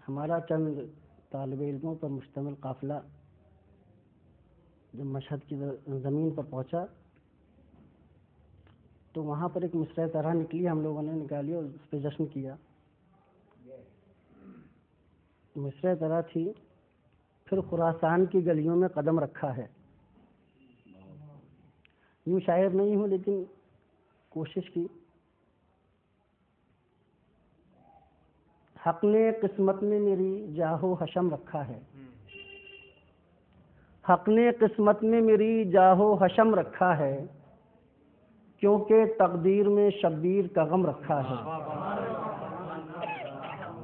ہمارا چند طالب علموں پر مشتمل قافلہ جب مشہد کی زمین پر پہنچا تو وہاں پر ایک مصرع طرح نکلی، ہم لوگوں نے نکالی اور اس پہ جشن کیا. مصرع طرح تھی، پھر خراسان کی گلیوں میں قدم رکھا ہے. یوں شاعر نہیں ہوں لیکن کوشش کی. حق نے قسمت میں میری جاہو حشم رکھا ہے. حق نے قسمت میں میری جاہو حشم رکھا ہے، کیونکہ تقدیر میں شبیر کا غم رکھا ہے.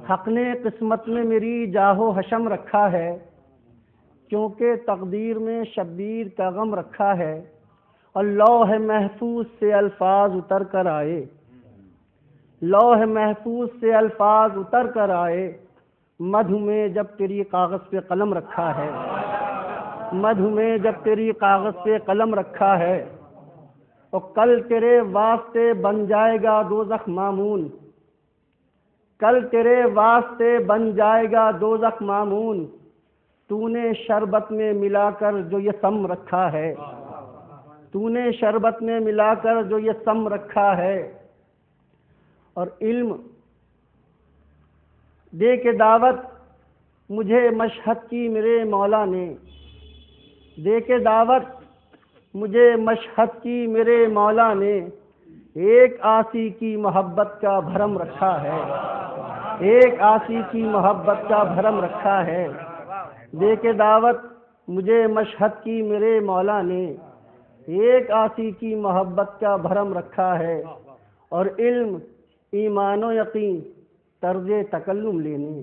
حق نے قسمت میں میری جاہو حشم رکھا ہے، کیونکہ تقدیر میں شبیر کا غم رکھا ہے. اور لوح محفوظ سے الفاظ اتر کر آئے، لوح محفوظ سے الفاظ اتر کر آئے، مدھ میں جب تیری کاغذ پہ قلم رکھا ہے. مدھ میں جب تیری کاغذ پہ قلم رکھا ہے، اور کل تیرے واسطے بن جائے گا دوزخ مامون. کل تیرے واسطے بن جائے گا دوزخ مامون. تو نے شربت میں ملا کر جو یہ سم رکھا ہے، تو نے شربت میں ملا کر جو یہ سم رکھا ہے. اور علم دے کے دعوت مجھے مشہد کی میرے مولا نے، دے کے دعوت مجھے مشہد کی میرے مولا نے، ایک آسی کی محبت کا بھرم رکھا ہے. ایک آسی کی محبت کا بھرم رکھا ہے. دے کے دعوت مجھے مشہد کی میرے مولا نے، ایک آسی کی محبت کا بھرم رکھا ہے. اور علم ایمان و یقین طرز تکلم لینے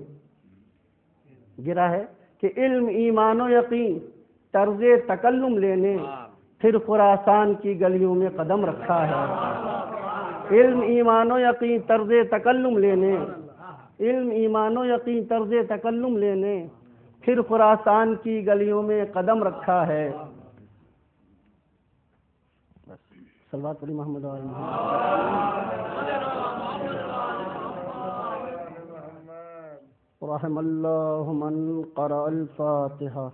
گرا ہے کہ علم ایمان و یقین طرز تکلم لینے، پھر خراسان کی گلیوں میں قدم رکھا ہے. علم ایمان و یقین طرز تکلم لینے، علم ایمان و یقین طرز تکلم لینے، پھر خراسان کی گلیوں میں قدم رکھا ہے. صلوات علی محمد و آل محمد. رحم اللہ من قرأ الفاتحہ.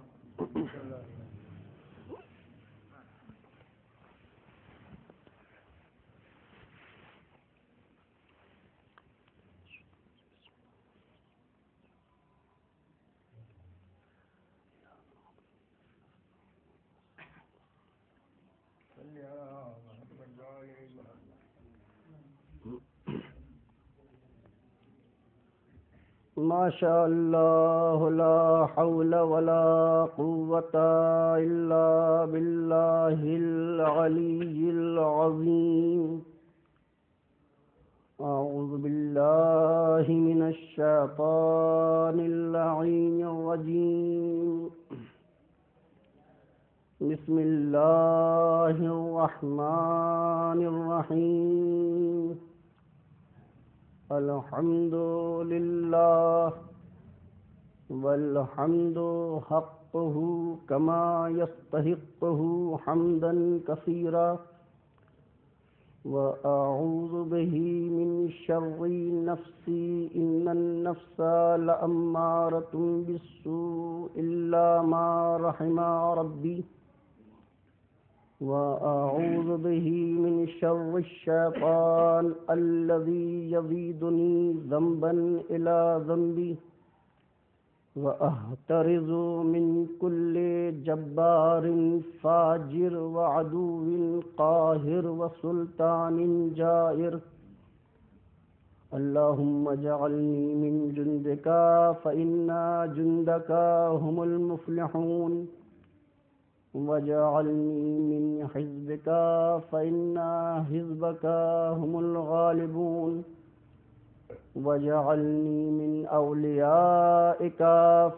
ما شاء اللہ لا حول ولا قوة الا باللہ العلی العظیم. اعوذ باللہ من الشیطان اللعین الرجیم. بسم اللہ الرحمن الرحیم. الحمد للہ والحمد حقہ کما یستحقہ حمدا کثیرا. وأعوذ به من شر نفسي إن النفس لأمارة بالسوء إلا ما رحم ربي. وأعوذ به من شر الشيطان الذي يزيدني ذنبا إلى ذنبي. وأحترز من كل جبار فاجر وعدو قاهر وسلطان جائر. اللهم اجعلني من جندك فإن جندك هم المفلحون، واجعلني من حزبك فإن حزبك هم الغالبون، واجعلني من أوليائك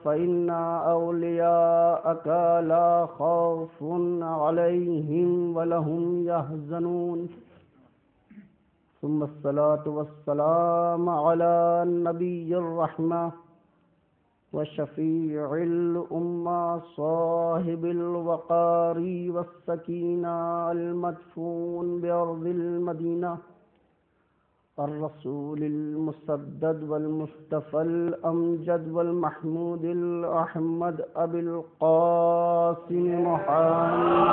فإن أولياءك لا خوف عليهم ولا هم يحزنون. ثم الصلاة والسلام على النبي الرحمة وشفيع الأمة صاحب الوقار والسكينة المدفون بأرض المدينة الرسول المسدد والمصطفى الأمجد والمحمود الأحمد أبي القاسم محمد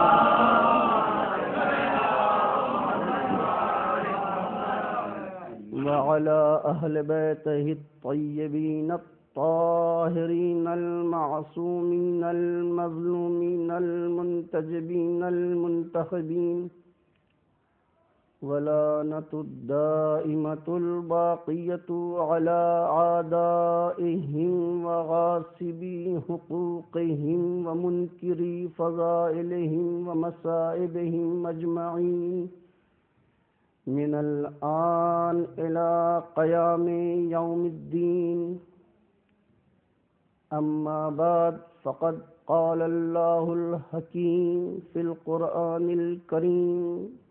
وعلى أهل بيته الطيبين الطاهرين المعصومين المظلومين المنتجبين المنتخبين ولعنة الدائمة الباقية على أعدائهم وغاصبي حقوقهم ومنكري فضائلهم ومصائبهم أجمعين من الآن إلى قيام يوم الدين. أما بعد فقد قال الله الحكيم في القرآن الكريم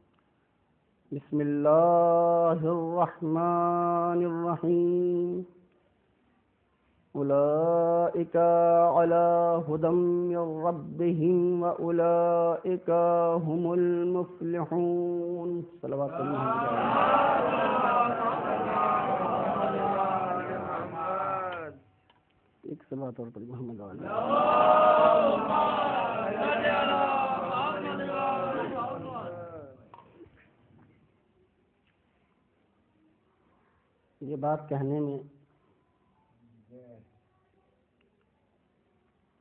بسم الله الرحمن الرحيم أولئك على هدى من ربهم وأولئك هم المفلحون. صلوات الله ایک صلوات اور پڑھی محمد علیہ. یہ بات کہنے میں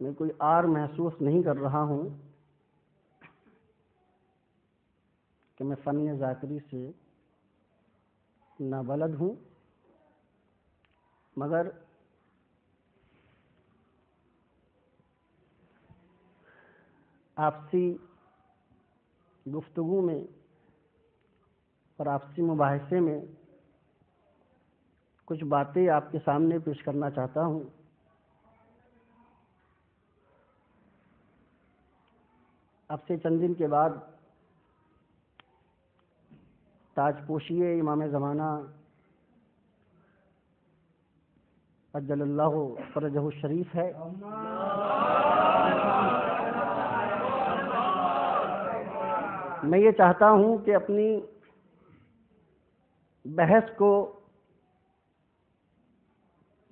میں کوئی عار محسوس نہیں کر رہا ہوں کہ میں فن ذاکری سے نابلد ہوں، مگر آپسی گفتگو میں اور آپسی مباحثے میں کچھ باتیں آپ کے سامنے پیش کرنا چاہتا ہوں. اب سے چند دن کے بعد تاج پوشی امام زمانہ عجل اللہ فرجہ الشریف ہے. میں یہ چاہتا ہوں کہ اپنی بحث کو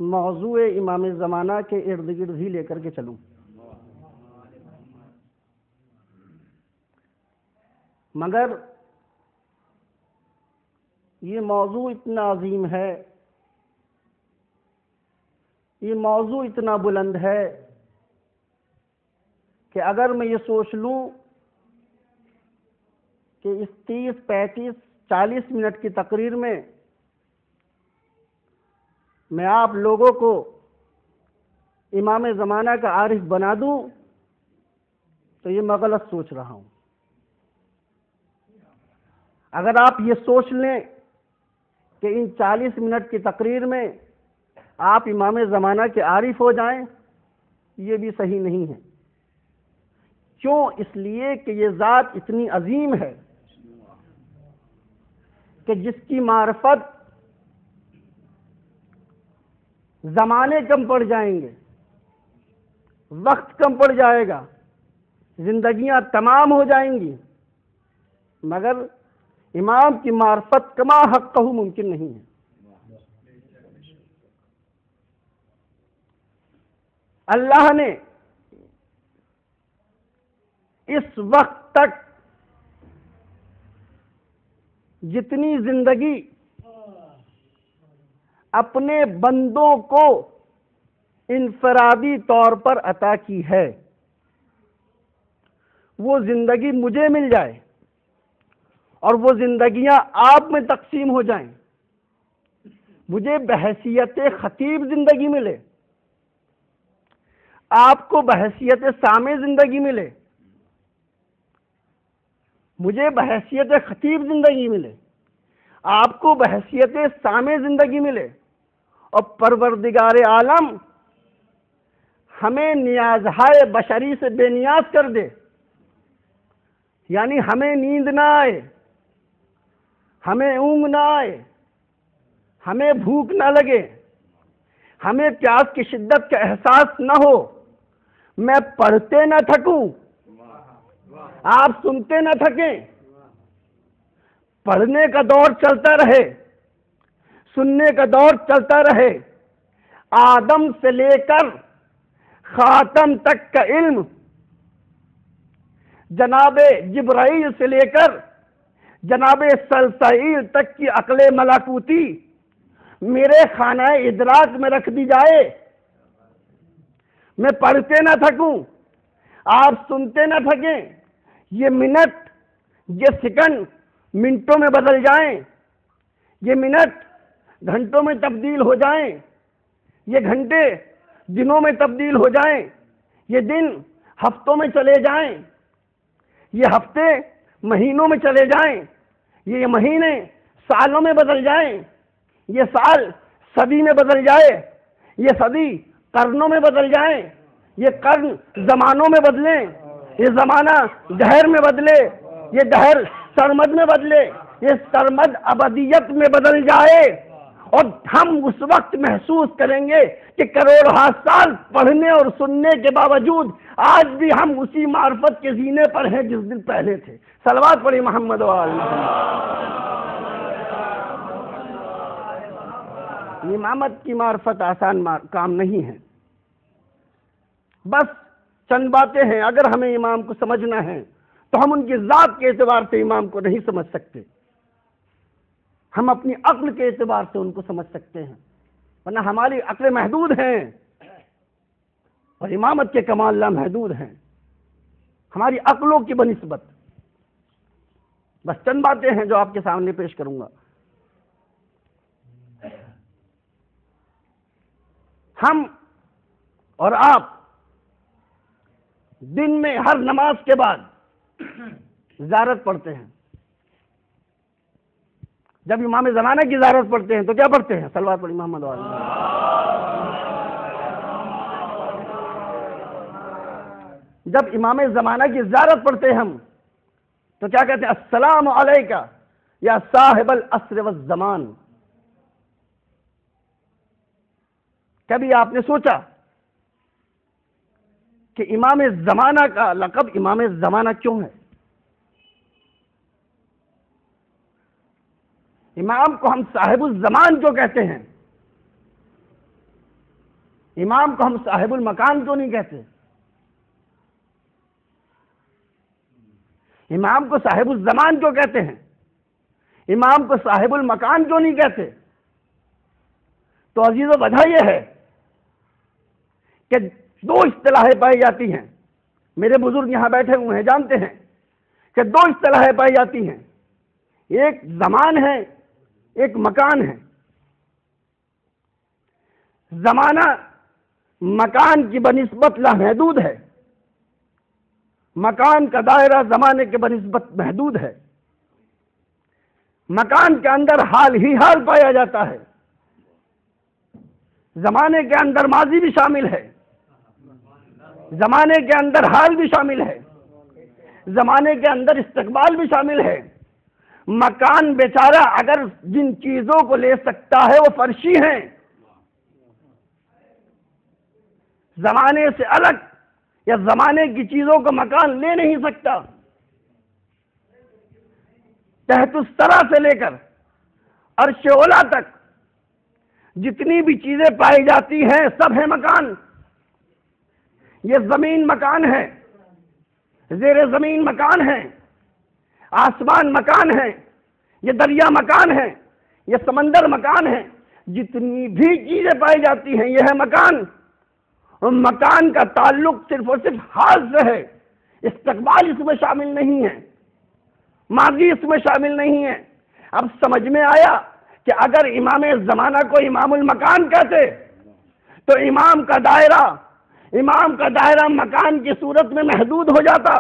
موضوع امام زمانہ کے ارد گرد ہی لے کر کے چلوں. مگر یہ موضوع اتنا عظیم ہے، یہ موضوع اتنا بلند ہے کہ اگر میں یہ سوچ لوں کہ اس 30-35-40 منٹ کی تقریر میں میں آپ لوگوں کو امام زمانہ کا عارف بنا دوں تو یہ میں غلط سوچ رہا ہوں. اگر آپ یہ سوچ لیں کہ ان 40 منٹ کی تقریر میں آپ امام زمانہ کے عارف ہو جائیں، یہ بھی صحیح نہیں ہے. کیوں؟ اس لیے کہ یہ ذات اتنی عظیم ہے کہ جس کی معرفت زمانے کم پڑ جائیں گے، وقت کم پڑ جائے گا، زندگیاں تمام ہو جائیں گی، مگر امام کی معرفت کما حقہ ممکن نہیں ہے. اللہ نے اس وقت تک جتنی زندگی اپنے بندوں کو انفرادی طور پر عطا کی ہے، وہ زندگی مجھے مل جائے اور وہ زندگیاں آپ میں تقسیم ہو جائیں، مجھے بحیثیت خطیب زندگی ملے، آپ کو بحیثیت سامع زندگی ملے، مجھے بحیثیت خطیب زندگی ملے، آپ کو بحیثیت سامع زندگی ملے، اور پروردگار عالم ہمیں نیازہائے بشری سے بے نیاز کر دے. یعنی ہمیں نیند نہ آئے، ہمیں اونگ نہ آئے، ہمیں بھوک نہ لگے، ہمیں پیاس کی شدت کا احساس نہ ہو، میں پڑھتے نہ تھکوں، آپ سنتے نہ تھکیں، پڑھنے کا دور چلتا رہے، سننے کا دور چلتا رہے، آدم سے لے کر خاتم تک کا علم، جناب جبرائیل سے لے کر جناب سلسائیل تک کی عقل ملکوتی میرے خانہ ادراک میں رکھ دی جائے، میں پڑھتے نہ تھکوں، آپ سنتے نہ تھکیں، یہ منٹ یہ سیکنڈ منٹوں میں بدل جائیں، یہ منٹ گھنٹوں میں تبدیل ہو جائیں، یہ گھنٹے دنوں میں تبدیل ہو جائیں، یہ دن ہفتوں میں چلے جائیں، یہ ہفتے مہینوں میں چلے جائیں، یہ مہینے سالوں میں بدل جائیں، یہ سال صدی میں بدل جائے، یہ صدی قرنوں میں بدل جائیں، یہ قرن زمانوں میں بدلیں، یہ زمانہ دہر میں بدلے، یہ دہر سرمد میں بدلے، یہ سرمد ابدیت میں بدل جائے، اور ہم اس وقت محسوس کریں گے کہ کروڑ سال پڑھنے اور سننے کے باوجود آج بھی ہم اسی معرفت کے زینے پر ہیں جس دن پہلے تھے۔ صلوات پڑھی محمد و آل محمد۔ امامت کی معرفت آسان کام نہیں ہے، بس چند باتیں ہیں، اگر ہمیں امام کو سمجھنا ہے تو ہم ان کی ذات کے اعتبار سے امام کو نہیں سمجھ سکتے، ہم اپنی عقل کے اعتبار سے ان کو سمجھ سکتے ہیں، ورنہ ہماری عقل محدود ہیں اور امامت کے کمال لامحدود ہیں ہماری عقلوں کی بنسبت۔ بس چند باتیں ہیں جو آپ کے سامنے پیش کروں گا۔ ہم اور آپ دن میں ہر نماز کے بعد زیارت پڑھتے ہیں، جب امام زمانہ کی زیارت پڑھتے ہیں تو کیا پڑھتے ہیں؟ صلوات پڑھی محمد و آل محمد۔ جب امام زمانہ کی زیارت پڑھتے ہیں ہم تو کیا کہتے ہیں؟ السلام علیکہ یا صاحب العصر والزمان۔ کبھی آپ نے سوچا کہ امام زمانہ کا لقب امام زمانہ کیوں ہے؟ امام کو ہم صاحب الزمان کیوں کہتے ہیں؟ امام کو ہم صاحب المکان کیوں نہیں کہتے؟ امام کو صاحب الزمان کیوں کہتے ہیں؟ امام کو صاحب المکان کیوں نہیں کہتے؟ تو عزیزو وجہ یہ ہے کہ دو اصطلاحیں پائی جاتی ہیں، میرے بزرگ یہاں بیٹھے ہوئے ہیں جانتے ہیں کہ دو اصطلاحیں پائی جاتی ہیں، ایک زمان ہے ایک مکان ہے۔ زمانہ مکان کی بنسبت لامحدود ہے، مکان کا دائرہ زمانے کے بنسبت محدود ہے، مکان کے اندر حال ہی حال پایا جاتا ہے، زمانے کے اندر ماضی بھی شامل ہے، زمانے کے اندر حال بھی شامل ہے، زمانے کے اندر استقبال بھی شامل ہے۔ مکان بیچارہ اگر جن چیزوں کو لے سکتا ہے وہ فرشی ہیں، زمانے سے الگ یا زمانے کی چیزوں کو مکان لے نہیں سکتا۔ تحت الثری سے لے کر عرش اولی تک جتنی بھی چیزیں پائی جاتی ہیں سب ہے مکان۔ یہ زمین مکان ہے، زیر زمین مکان ہے، آسمان مکان ہے، یہ دریا مکان ہے، یہ سمندر مکان ہے، جتنی بھی چیزیں پائی جاتی ہیں یہ ہے مکان۔ اور مکان کا تعلق صرف اور صرف حال سے ہے، استقبال اس میں شامل نہیں ہے، ماضی اس میں شامل نہیں ہے۔ اب سمجھ میں آیا کہ اگر امام زمانہ کو امام المکان کہتے تو امام کا دائرہ مکان کی صورت میں محدود ہو جاتا،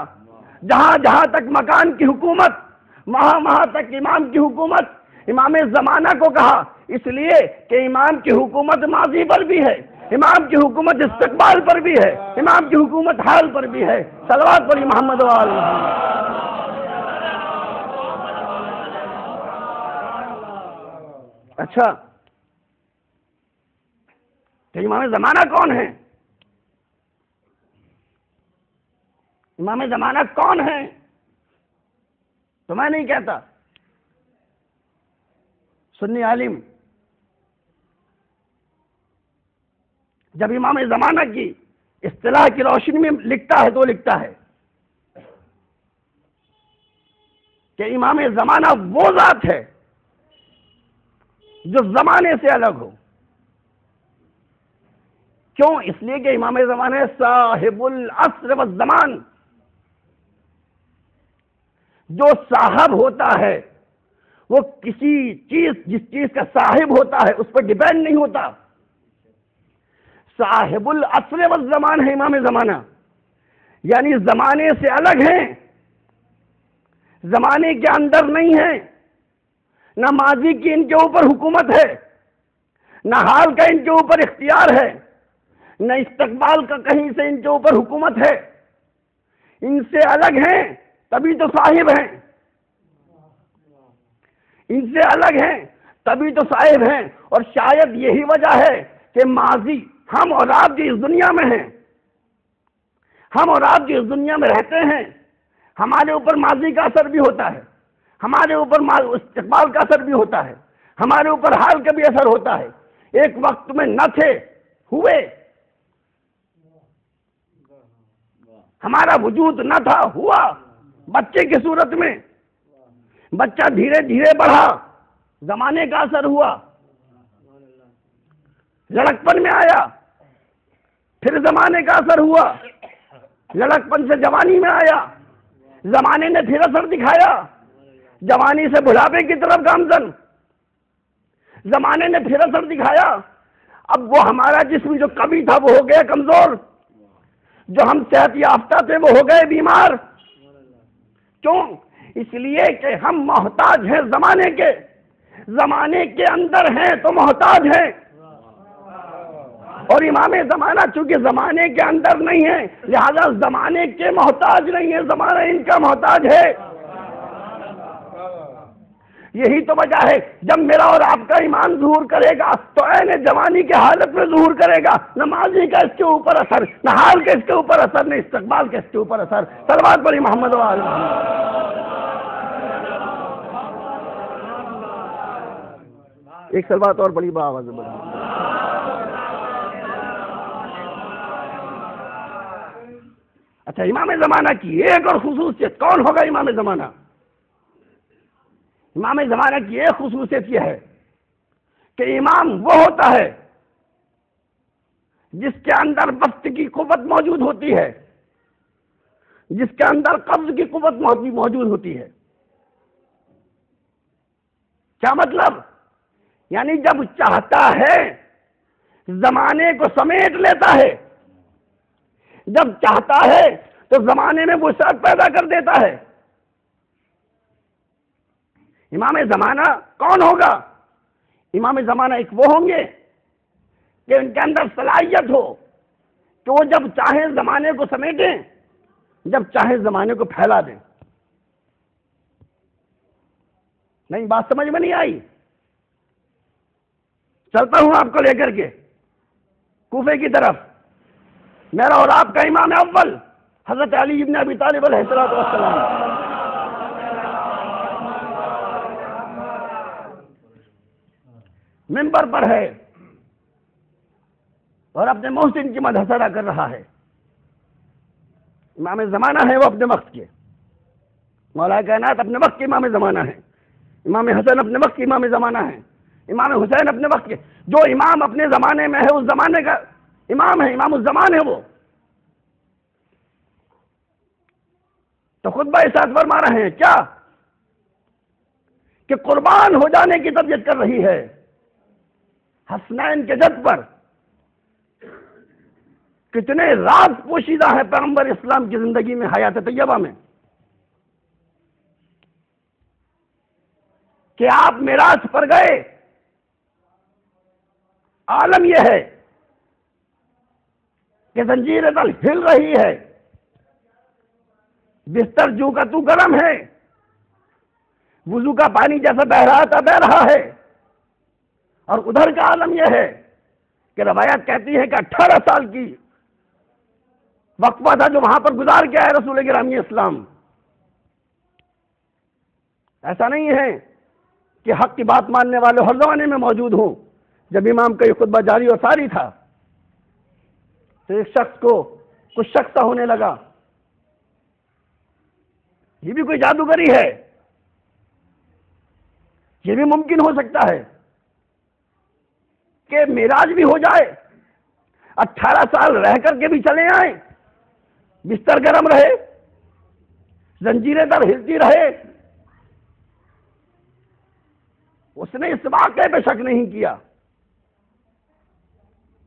جہاں تک مکان کی حکومت وہاں تک امام کی حکومت۔ امام زمانہ کو کہا اس لیے کہ امام کی حکومت ماضی پر بھی ہے، امام کی حکومت استقبال پر بھی ہے، امام کی حکومت حال پر بھی ہے۔ صلوات پڑھی محمد و آل محمد۔ اچھا تو امام زمانہ کون ہے؟ امام زمانہ کون ہے تو میں نہیں کہتا، سنی عالم جب امام زمانہ کی اصطلاح کی روشنی میں لکھتا ہے تو لکھتا ہے کہ امام زمانہ وہ ذات ہے جو زمانے سے الگ ہو. کیوں؟ اس لیے کہ امام زمانہ صاحب العصر والزمان. جو صاحب ہوتا ہے وہ کسی چیز، جس چیز کا صاحب ہوتا ہے اس پر ڈیپینڈ نہیں ہوتا. صاحب العصر والزمان ہے امام زمانہ، یعنی زمانے سے الگ ہیں، زمانے کے اندر نہیں ہیں. نہ ماضی کی ان کے اوپر حکومت ہے، نہ حال کا ان کے اوپر اختیار ہے، نہ استقبال کا کہیں سے ان کے اوپر حکومت ہے. ان سے الگ ہیں تبھی تو صاحب ہیں، ان سے الگ ہیں تبھی تو صاحب ہیں. اور شاید یہی وجہ ہے کہ ماضی، ہم اور آپ جو اس دنیا میں ہیں، ہم اور آپ جو اس دنیا میں رہتے ہیں، ہمارے اوپر ماضی کا اثر بھی ہوتا ہے، ہمارے اوپر استقبال کا اثر بھی ہوتا ہے، ہمارے اوپر حال کا بھی اثر ہوتا ہے. ایک وقت میں نہ تھے، ہوئے. ہمارا وجود نہ تھا، ہوا. بچے کی صورت میں بچہ دھیرے دھیرے بڑھا، زمانے کا اثر ہوا. لڑکپن میں آیا، پھر زمانے کا اثر ہوا. لڑکپن سے جوانی میں آیا، زمانے نے پھر اثر دکھایا. جوانی سے بڑھاپے کی طرف گامزن، زمانے نے پھر اثر دکھایا. اب وہ ہمارا جسم جو کبھی تھا وہ ہو گیا کمزور، جو ہم صحت یافتہ تھے وہ ہو گئے بیمار. کیوں؟ اس لیے کہ ہم محتاج ہیں زمانے کے، زمانے کے اندر ہیں تو محتاج ہیں. اور امام زمانہ چونکہ زمانے کے اندر نہیں ہے، لہذا زمانے کے محتاج نہیں ہے، زمانہ ان کا محتاج ہے. یہی تو وجہ ہے جب میرا اور آپ کا ایمان ظہور کرے گا تو عین جوانی کی حالت میں ظہور کرے گا. نہ ماضی کا اس کے اوپر اثر، نہ حال کا اس کے اوپر اثر، نہ استقبال کا اس کے اوپر اثر. صلوات پڑھی محمد و آل محمد. ایک صلوات اور بڑی بآواز بڑی. اچھا، امام زمانہ کی ایک اور خصوصیت، کون ہوگا امام زمانہ؟ امام زمانہ کی ایک خصوصیت یہ ہے کہ امام وہ ہوتا ہے جس کے اندر وقت کی قوت موجود ہوتی ہے، جس کے اندر قبض کی قوت موجود ہوتی ہے. کیا مطلب؟ یعنی جب چاہتا ہے زمانے کو سمیٹ لیتا ہے، جب چاہتا ہے تو زمانے میں وسعت پیدا کر دیتا ہے. امام زمانہ کون ہوگا؟ امام زمانہ ایک وہ ہوں گے کہ ان کے اندر صلاحیت ہو کہ وہ جب چاہیں زمانے کو سمیٹیں، جب چاہیں زمانے کو پھیلا دیں. نہیں، بات سمجھ میں نہیں آئی؟ چلتا ہوں آپ کو لے کر کے کوفے کی طرف. میرا اور آپ کا امام اول حضرت علی ابن ابی طالب علیہ السلام منبر پر ہے اور اپنے محسن کی مدح ادا کر رہا ہے. امام زمانہ ہے وہ اپنے وقت کے، مولا کائنات اپنے وقت کے امام زمانہ ہے. امام حسن اپنے وقت کے امام زمانہ ہے. امام حسین اپنے وقت کے. جو امام اپنے زمانے میں ہے اس زمانے کا امام ہے، امام الزمان ہے وہ. تو خطبہ ارشاد فرما رہے ہیں کیا کہ قربان ہو جانے کی طبیعت کر رہی ہے حسنین کے جد پر. کتنے راز پوشیدہ ہے پیغمبر اسلام کی زندگی میں، حیات طیبہ میں، کہ آپ معراج پر گئے. عالم یہ ہے کہ زنجیر دل ہل رہی ہے، بستر جو کا تو گرم ہے، وضو کا پانی جیسا بہ رہا تھا بہ رہا ہے. اور ادھر کا عالم یہ ہے کہ روایت کہتی ہے کہ 18 سال کی وقفہ تھا جو وہاں پر گزار کے آئے رسول گرامی اسلام. ایسا نہیں ہے کہ حق کی بات ماننے والے ہر زمانے میں موجود ہوں. جب امام کا یہ خطبہ جاری اور ساری تھا تو ایک شخص کو کچھ شک سا ہونے لگا، یہ بھی کوئی جادوگری ہے، یہ بھی ممکن ہو سکتا ہے کہ معراج بھی ہو جائے، 18 سال رہ کر کے بھی چلے آئیں، بستر گرم رہے، زنجیریں در ہلتی رہے۔ اس نے اس واقعے پہ شک نہیں کیا،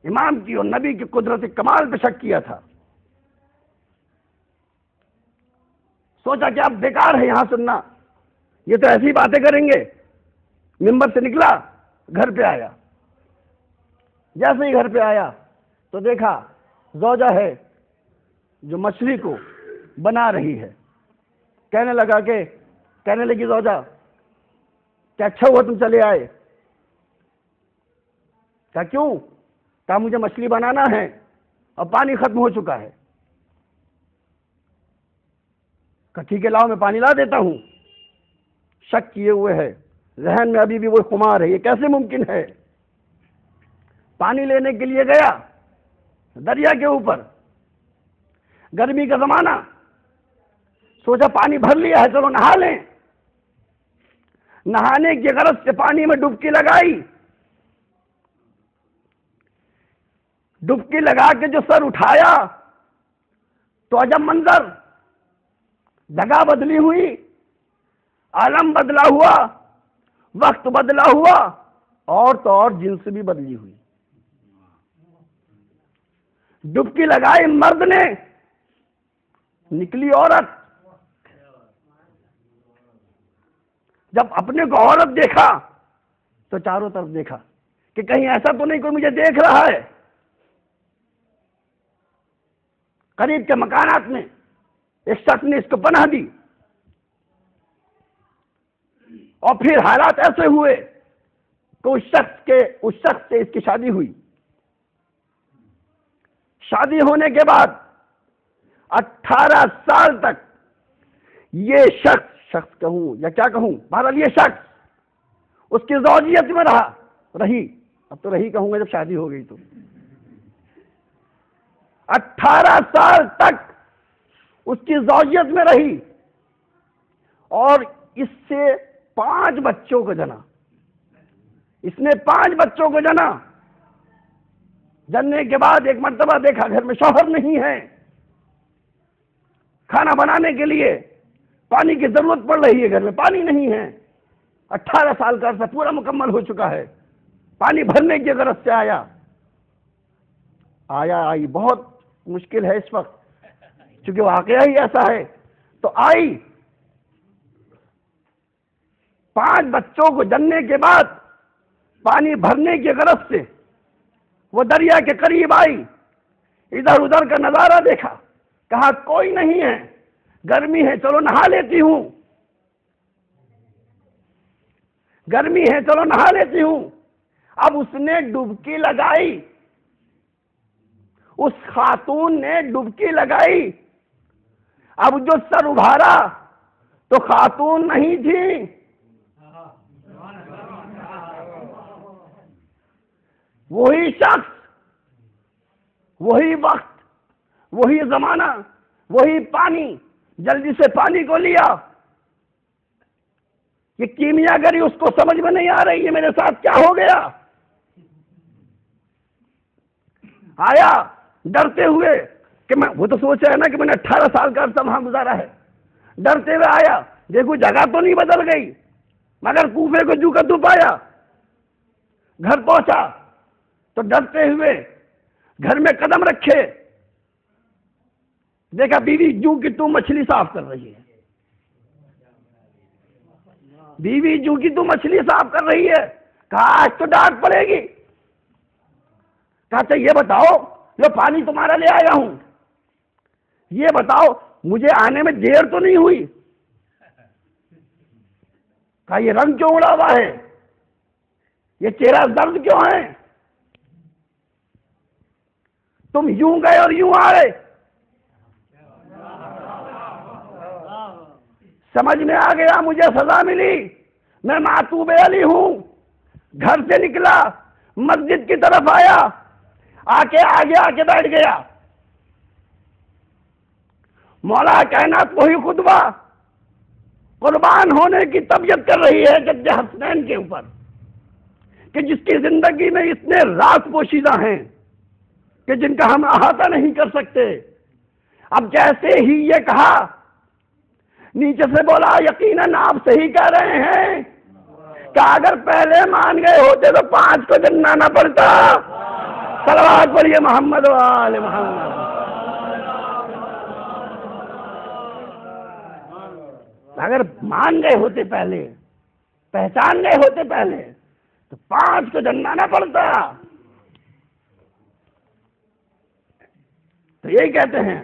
امام کی اور نبی کی قدرت کمال پہ شک کیا تھا۔ سوچا کہ اب بیکار ہے یہاں سننا، یہ تو ایسی باتیں کریں گے۔ ممبر سے نکلا، گھر پہ آیا، جیسے ہی گھر پہ آیا تو دیکھا زوجہ ہے جو مچھلی کو بنا رہی ہے۔ کہنے لگی زوجہ کہ اچھا ہوا تم چلے آئے۔ کہا کیوں؟ کہا مجھے مچھلی بنانا ہے اور پانی ختم ہو چکا ہے۔ کہا ٹھیک ہے لاؤ میں پانی لا دیتا ہوں۔ شک کیے ہوئے ہے، ذہن میں ابھی بھی وہ خمار ہے، یہ کیسے ممکن ہے؟ پانی لینے کے لیے گیا دریا کے اوپر، گرمی کا زمانہ، سوچا پانی بھر لیا ہے چلو نہا لیں۔ نہانے کی غرض سے پانی میں ڈبکی لگائی، ڈبکی لگا کے جو سر اٹھایا تو عجب منظر، جگہ بدلی ہوئی، عالم بدلا ہوا، وقت بدلا ہوا، اور تو اور جنس بھی بدلی ہوئی۔ ڈبکی لگائی مرد نے، نکلی عورت۔ جب اپنے کو عورت دیکھا تو چاروں طرف دیکھا کہ کہیں ایسا تو نہیں کوئی مجھے دیکھ رہا ہے۔ قریب کے مکانات میں ایک شخص نے اس کو پناہ دی، اور پھر حالات ایسے ہوئے کہ اس شخص سے اس کی شادی ہوئی۔ شادی ہونے کے بعد 18 سال تک یہ شخص کہوں یا کیا کہوں، بہرحال یہ شخص اس کی زوجیت میں رہی، اب تو رہی کہوں گا جب شادی ہو گئی تو 18 سال تک اس کی زوجیت میں رہی، اور اس سے 5 بچوں کو جنا۔ اس نے 5 بچوں کو جنا۔ جننے کے بعد ایک مرتبہ دیکھا گھر میں شوہر نہیں ہے، کھانا بنانے کے لیے پانی کی ضرورت پڑ رہی ہے، گھر میں پانی نہیں ہے۔ 18 سال کا عرصہ پورا مکمل ہو چکا ہے، پانی بھرنے کی غرض سے آئی بہت مشکل ہے اس وقت چونکہ واقعہ ہی ایسا ہے، تو آئی 5 بچوں کو جننے کے بعد پانی بھرنے کی غرض سے وہ دریا کے قریب آئی، ادھر ادھر کا نظارہ دیکھا، کہا کوئی نہیں ہے، گرمی ہے چلو نہا لیتی ہوں، گرمی ہے چلو نہا لیتی ہوں۔ اب اس نے ڈبکی لگائی، اس خاتون نے ڈبکی لگائی، اب جو سر ابھارا تو خاتون نہیں تھی، وہی شخص، وہی وقت، وہی زمانہ، وہی پانی۔ جلدی سے پانی کو لیا۔ یہ کیمیا گری اس کو سمجھ میں نہیں آ رہی ہے میرے ساتھ کیا ہو گیا۔ آیا ڈرتے ہوئے کہ وہ تو سوچ رہا ہے نا کہ میں نے 18 سال کا عرصہ وہاں گزارا ہے، ڈرتے ہوئے آیا، دیکھو جگہ تو نہیں بدل گئی، مگر کوفے کو جو کا تو پایا۔ گھر پہنچا تو ڈرتے ہوئے گھر میں قدم رکھے، دیکھا بیوی جو کی تو مچھلی صاف کر رہی ہے، بیوی جو کی تو مچھلی صاف کر رہی ہے۔ کہا آج تو ڈانٹ پڑے گی۔ کہا یہ بتاؤ جو پانی تمہارا لے آیا ہوں، یہ بتاؤ مجھے آنے میں دیر تو نہیں ہوئی؟ کہا یہ رنگ کیوں اڑا ہوا ہے، یہ چہرہ درد کیوں ہے، تم یوں گئے اور یوں آ گئے؟ سمجھ میں آ گیا مجھے سزا ملی، میں معتوب علی ہوں۔ گھر سے نکلا، مسجد کی طرف آیا، آگے آ کے بیٹھ گیا. مولا کائنات وہی خطبہ قربان ہونے کی طبیعت کر رہی ہے جد حسنین کے اوپر کہ جس کی زندگی میں اتنے راز پوشیدہ ہیں کہ جن کا ہم احاطہ نہیں کر سکتے. اب جیسے ہی یہ کہا نیچے سے بولا یقیناً آپ صحیح کہہ رہے ہیں کہ اگر پہلے مان گئے ہوتے تو 5 کو جنانا پڑتا. صلوات پڑھیے محمد و آل محمد. اگر مان گئے ہوتے پہلے، پہچان گئے ہوتے پہلے تو 5 کو جنانا پڑتا. تو یہی کہتے ہیں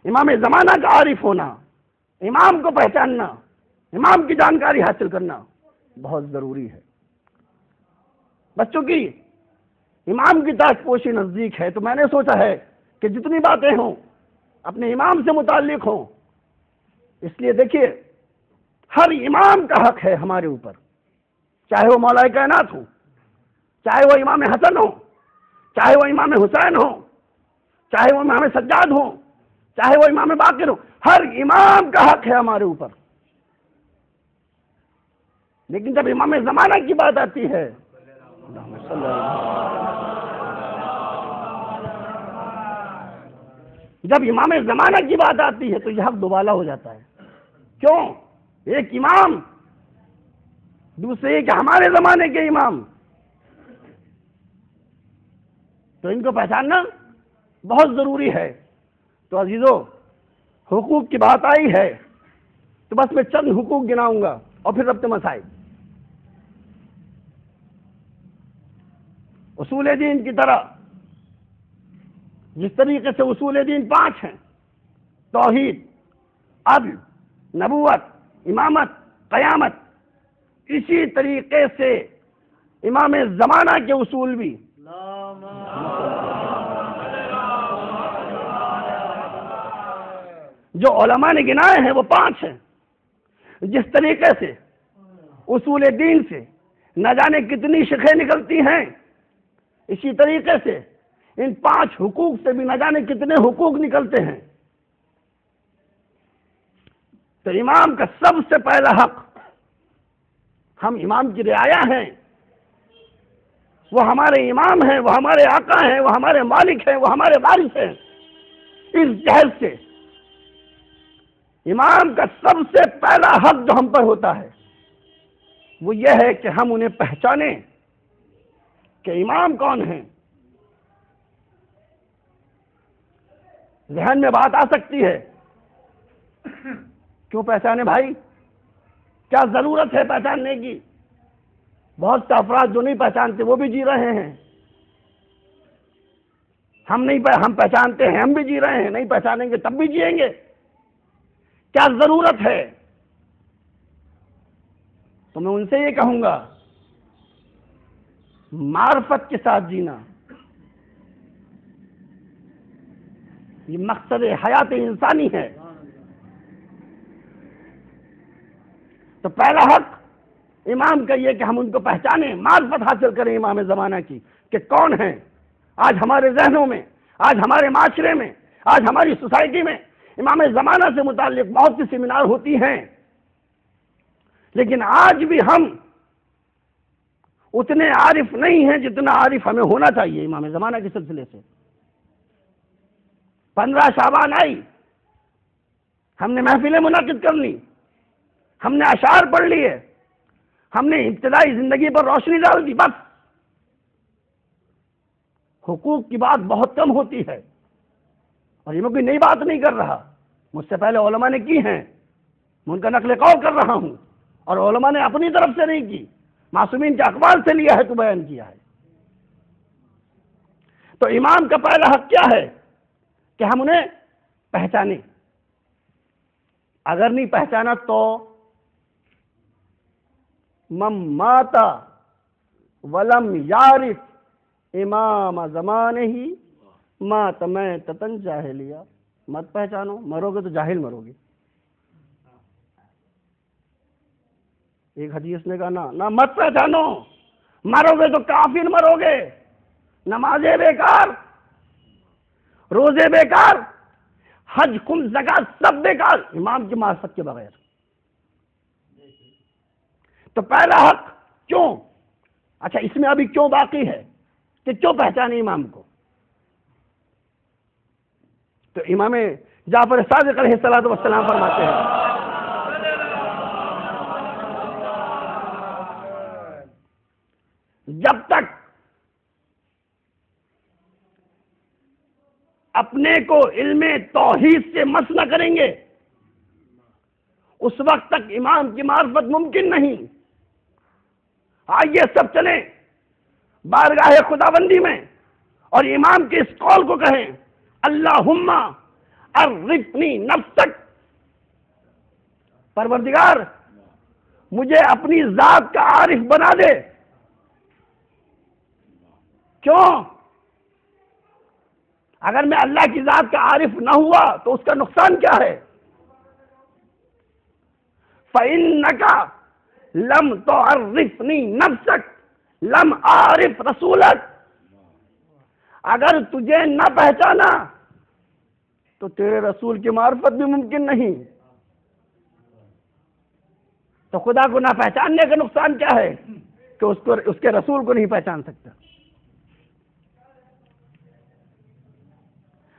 امام زمانہ کا عارف ہونا، امام کو پہچاننا، امام کی جانکاری حاصل کرنا بہت ضروری ہے. بچوں کی امام کی تاج پوشی نزدیک ہے تو میں نے سوچا ہے کہ جتنی باتیں ہوں اپنے امام سے متعلق ہوں. اس لیے دیکھیے ہر امام کا حق ہے ہمارے اوپر، چاہے وہ مولا کائنات ہو، چاہے وہ امام حسن ہو، چاہے وہ امام حسین ہو، چاہے وہ امام سجاد ہو، چاہے وہ امام باقر ہو. ہر امام کا حق ہے ہمارے اوپر. لیکن جب امام زمانہ کی بات آتی ہے، جب امام زمانہ کی بات آتی ہے تو یہ حق دوبالا ہو جاتا ہے. کیوں؟ ایک امام، دوسرے کہ ہمارے زمانے کے امام، تو ان کو پہچاننا بہت ضروری ہے. تو عزیزو حقوق کی بات آئی ہے تو بس میں چند حقوق گناؤں گا اور پھر ربط مسائل. اصول دین کی طرح جس طریقے سے اصول دین 5 ہیں، توحید، عدل، نبوت، امامت، قیامت، اسی طریقے سے امام زمانہ کے اصول بھی جو علماء نے گنائے ہیں وہ 5 ہیں. جس طریقے سے اصول دین سے نہ جانے کتنی شقیں نکلتی ہیں، اسی طریقے سے ان 5 حقوق سے بھی نہ جانے کتنے حقوق نکلتے ہیں. تو امام کا سب سے پہلا حق، ہم امام کی رعایا ہیں، وہ ہمارے امام ہیں، وہ ہمارے آقا ہیں، وہ ہمارے مالک ہیں، وہ ہمارے وارث ہیں. اس جہل سے امام کا سب سے پہلا حق جو ہم پر ہوتا ہے وہ یہ ہے کہ ہم انہیں پہچانیں کہ امام کون ہیں. ذہن میں بات آ سکتی ہے کیوں پہچانے بھائی؟ کیا ضرورت ہے پہچاننے کی؟ بہت سے افراد جو نہیں پہچانتے وہ بھی جی رہے ہیں. ہم پہچانتے ہیں، ہم بھی جی رہے ہیں، نہیں پہچانیں گے تب بھی جیئیں گے. کیا ضرورت ہے؟ تو میں ان سے یہ کہوں گا معرفت کے ساتھ جینا یہ مقصد حیات انسانی ہے. تو پہلا حق امام کا یہ کہ ہم ان کو پہچانیں، معرفت حاصل کریں امام زمانہ کی کہ کون ہیں. آج ہمارے ذہنوں میں، آج ہمارے معاشرے میں، آج ہماری سوسائٹی میں امام زمانہ سے متعلق بہت سی سیمینار ہوتی ہیں، لیکن آج بھی ہم اتنے عارف نہیں ہیں جتنا عارف ہمیں ہونا چاہیے امام زمانہ کے سلسلے سے. 15 شعبان آئی، ہم نے محفلیں منعقد کر لی، ہم نے اشعار پڑھ لیے، ہم نے ابتدائی زندگی پر روشنی ڈال دی، بس. حقوق کی بات بہت کم ہوتی ہے اور یہ میں کوئی نئی بات نہیں کر رہا، مجھ سے پہلے علماء نے کی ہیں، میں ان کا نقل قول کر رہا ہوں اور علماء نے اپنی طرف سے نہیں کی، معصومین کے اقوال سے لیا ہے تو بیان کیا ہے. تو امام کا پہلا حق کیا ہے کہ ہم انہیں پہچانیں. اگر نہیں پہچانا تو من مات ولم یعرف امام زمانے ہی مات میتۃ جاہلیہ. مت پہچانو، مرو گے تو جاہل مرو گے. ایک حدیث نے کہا نہ مت پہچانو، مرو گے تو کافر مرو گے، نمازیں بیکار، روزے بیکار، حج خم زکات سب بیکار امام کی معرفت کے بغیر۔ تو پہلا حق کیوں؟ اچھا اس میں ابھی کیوں باقی ہے کہ کیوں پہچانے امام کو؟ تو امام جعفر صادق علیہ الصلوۃ والسلام فرماتے ہیں جب تک اپنے کو علم توحید سے مس نہ کریں گے اس وقت تک امام کی معرفت ممکن نہیں۔ آئیے سب چلیں بارگاہ خداوندی میں اور امام کے اس قول کو کہیں، اللہم عرفنی نفسک، پروردگار مجھے اپنی ذات کا عارف بنا دے۔ کیوں؟ اگر میں اللہ کی ذات کا عارف نہ ہوا تو اس کا نقصان کیا ہے؟ فَإِنَّكَ لَمْ تُعَرِّفْنِي نَفْسَكَ لَمْ أَعْرِفْ رَسُولَكَ، اگر تجھے نہ پہچانا تو تیرے رسول کی معرفت بھی ممکن نہیں۔ تو خدا کو نہ پہچاننے کا نقصان کیا ہے کہ اس کے رسول کو نہیں پہچان سکتا۔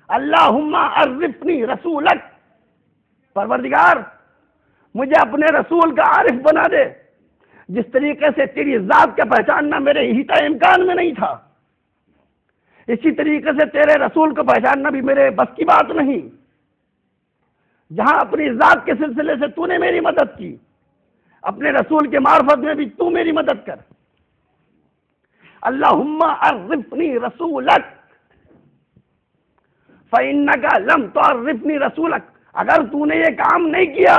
اللہم عرفنی رسولک، پروردگار مجھے اپنے رسول کا عارف بنا دے۔ جس طریقے سے تیری ذات کا پہچاننا میرے ہیتا امکان میں نہیں تھا، اسی طریقے سے تیرے رسول کو پہچاننا بھی میرے بس کی بات نہیں۔ جہاں اپنی ذات کے سلسلے سے تو نے میری مدد کی، اپنے رسول کے معرفت میں بھی تو میری مدد کر۔ اللہم عرفنی رسولک فَإِنَّكَ لَمْ تُعَرِّفْنِي رَسُولَكَ، اگر تو نے یہ کام نہیں کیا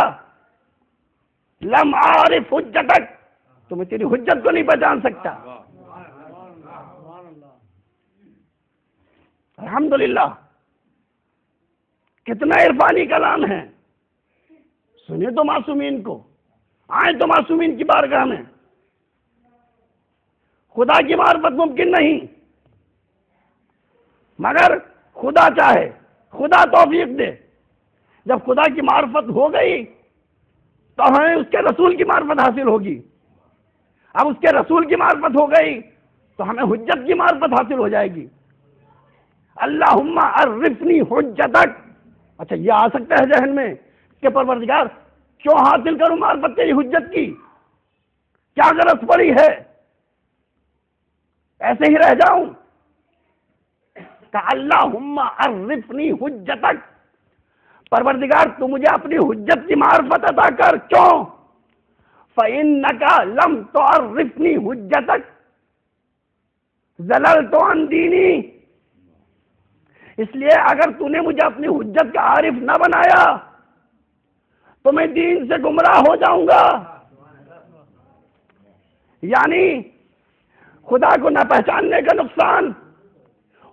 لم عارف حجتک، تو میں تیری حجت کو نہیں پہچان سکتا۔ الحمدللہ کتنا عرفانی کلام ہے، سنیں تو معصومین کو، آئیں تو معصومین کی بارگاہ میں۔ خدا کی معرفت ممکن نہیں مگر خدا چاہے، خدا توفیق دے۔ جب خدا کی معرفت ہو گئی تو ہمیں اس کے رسول کی معرفت حاصل ہوگی، اب اس کے رسول کی معرفت ہو گئی تو ہمیں حجت کی معرفت حاصل ہو جائے گی۔ اللہم عرفنی حجتک، اچھا یہ آ سکتا ہے ذہن میں کہ پروردگار کیوں حاصل کروں معرفت تیری حجت کی؟ کیا غرض پڑی ہے؟ ایسے ہی رہ جاؤں؟ کہ اللہم عرفنی حجتک، پروردگار تو مجھے اپنی حجت کی معرفت عطا کر۔ کیوں؟ فَإِنَّكَ لَمْ تُعَرِّفْنِي حُجَّتَكَ ضَلَلْتُ عَنْ دِينِي، اس لیے اگر تو نے مجھے اپنی حجت کا عارف نہ بنایا تو میں دین سے گمراہ ہو جاؤں گا۔ یعنی خدا کو نہ پہچاننے کا نقصان،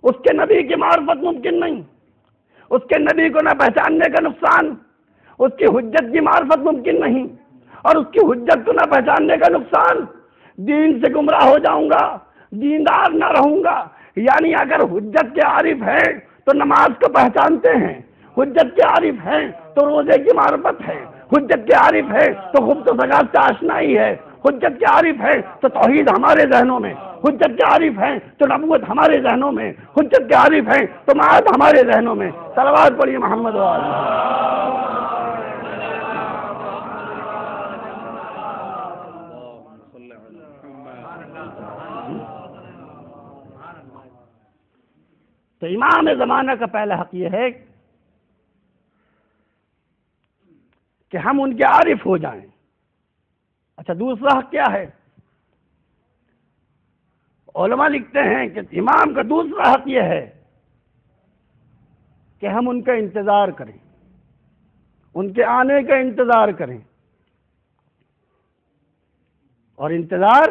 اس کے نبی کی معرفت ممکن نہیں، اس کے نبی کو نہ پہچاننے کا نقصان، اس کی حجت کی معرفت ممکن نہیں، اور اس کی حجت کو نہ پہچاننے کا نقصان دین سے گمراہ ہو جاؤں گا، دیندار نہ رہوں گا۔ یعنی اگر حجت کے عارف ہیں تو نماز کو پہچانتے ہیں، حجت کے عارف ہیں تو روزے کی معرفت ہے، حجت کے عارف ہے تو خبز و زکات سے آشنائی ہے، حجت کے عارف ہے تو توحید ہمارے ذہنوں میں، حجت کے عارف ہیں تو نبوت ہمارے ذہنوں میں، حجت کے عارف ہیں تو معاد ہمارے ذہنوں میں۔ صلوات پڑھیے محمد و تو امام زمانہ کا پہلا حق یہ ہے کہ ہم ان کے عارف ہو جائیں۔ اچھا دوسرا حق کیا ہے؟ علماء لکھتے ہیں کہ امام کا دوسرا حق یہ ہے کہ ہم ان کا انتظار کریں، ان کے آنے کا انتظار کریں، اور انتظار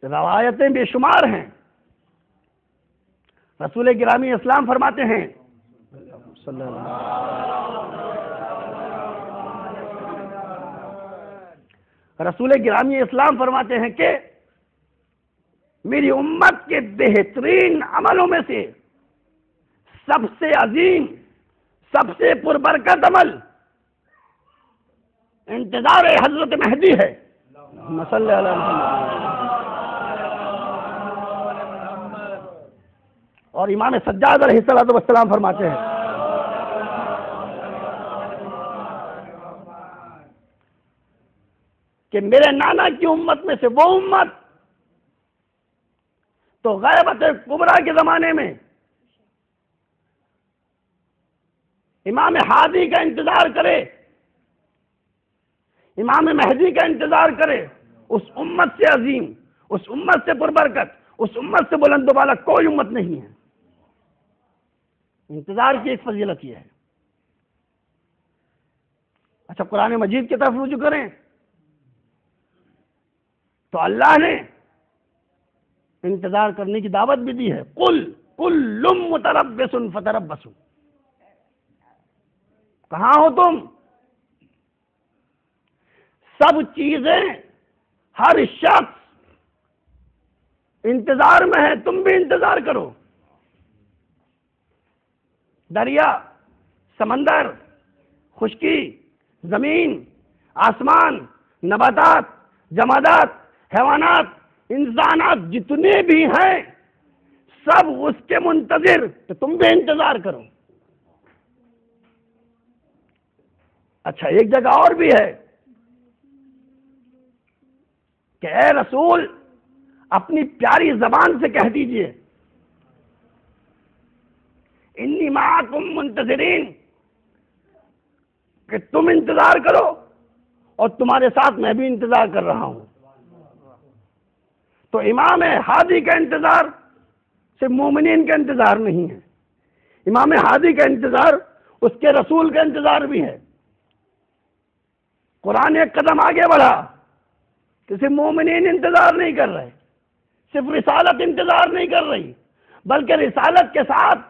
روایتیں بے شمار ہیں۔ رسول گرامی اسلام فرماتے ہیں رسول گرامی اسلام فرماتے ہیں کہ میری امت کے بہترین عملوں میں سے سب سے عظیم، سب سے پربرکت عمل انتظار حضرت مہدی ہے۔ صلی اللہ علیہ وسلم۔ اور امام سجاد علیہ السلام فرماتے ہیں کہ میرے نانا کی امت میں سے وہ امت تو غیبت کبریٰ کے زمانے میں امام ہادی کا انتظار کرے، امام مہدی کا انتظار کرے، اس امت سے عظیم، اس امت سے پربرکت، اس امت سے بلند و بالا کوئی امت نہیں ہے۔ انتظار کی ایک فضیلت یہ ہے۔ اچھا، قرآن مجید کی طرف رجوع کریں تو اللہ نے انتظار کرنے کی دعوت بھی دی ہے۔ قل کل متربص فتربصوا، کہاں ہو تم؟ سب چیزیں، ہر شخص انتظار میں ہے، تم بھی انتظار کرو۔ دریا، سمندر، خشکی، زمین، آسمان، نباتات، جمادات، حیوانات، انسانات جتنے بھی ہیں سب اس کے منتظر، تو تم بھی انتظار کرو۔ اچھا، ایک جگہ اور بھی ہے کہ اے رسول اپنی پیاری زبان سے کہہ دیجئے انی معکم منتظرین، کہ تم انتظار کرو اور تمہارے ساتھ میں بھی انتظار کر رہا ہوں۔ تو امام ہادی کا انتظار صرف مومنین کا انتظار نہیں ہے، امام ہادی کا انتظار اس کے رسول کا انتظار بھی ہے۔ قرآن ایک قدم آگے بڑھا کہ صرف مومنین انتظار نہیں کر رہے، صرف رسالت انتظار نہیں کر رہی، بلکہ رسالت کے ساتھ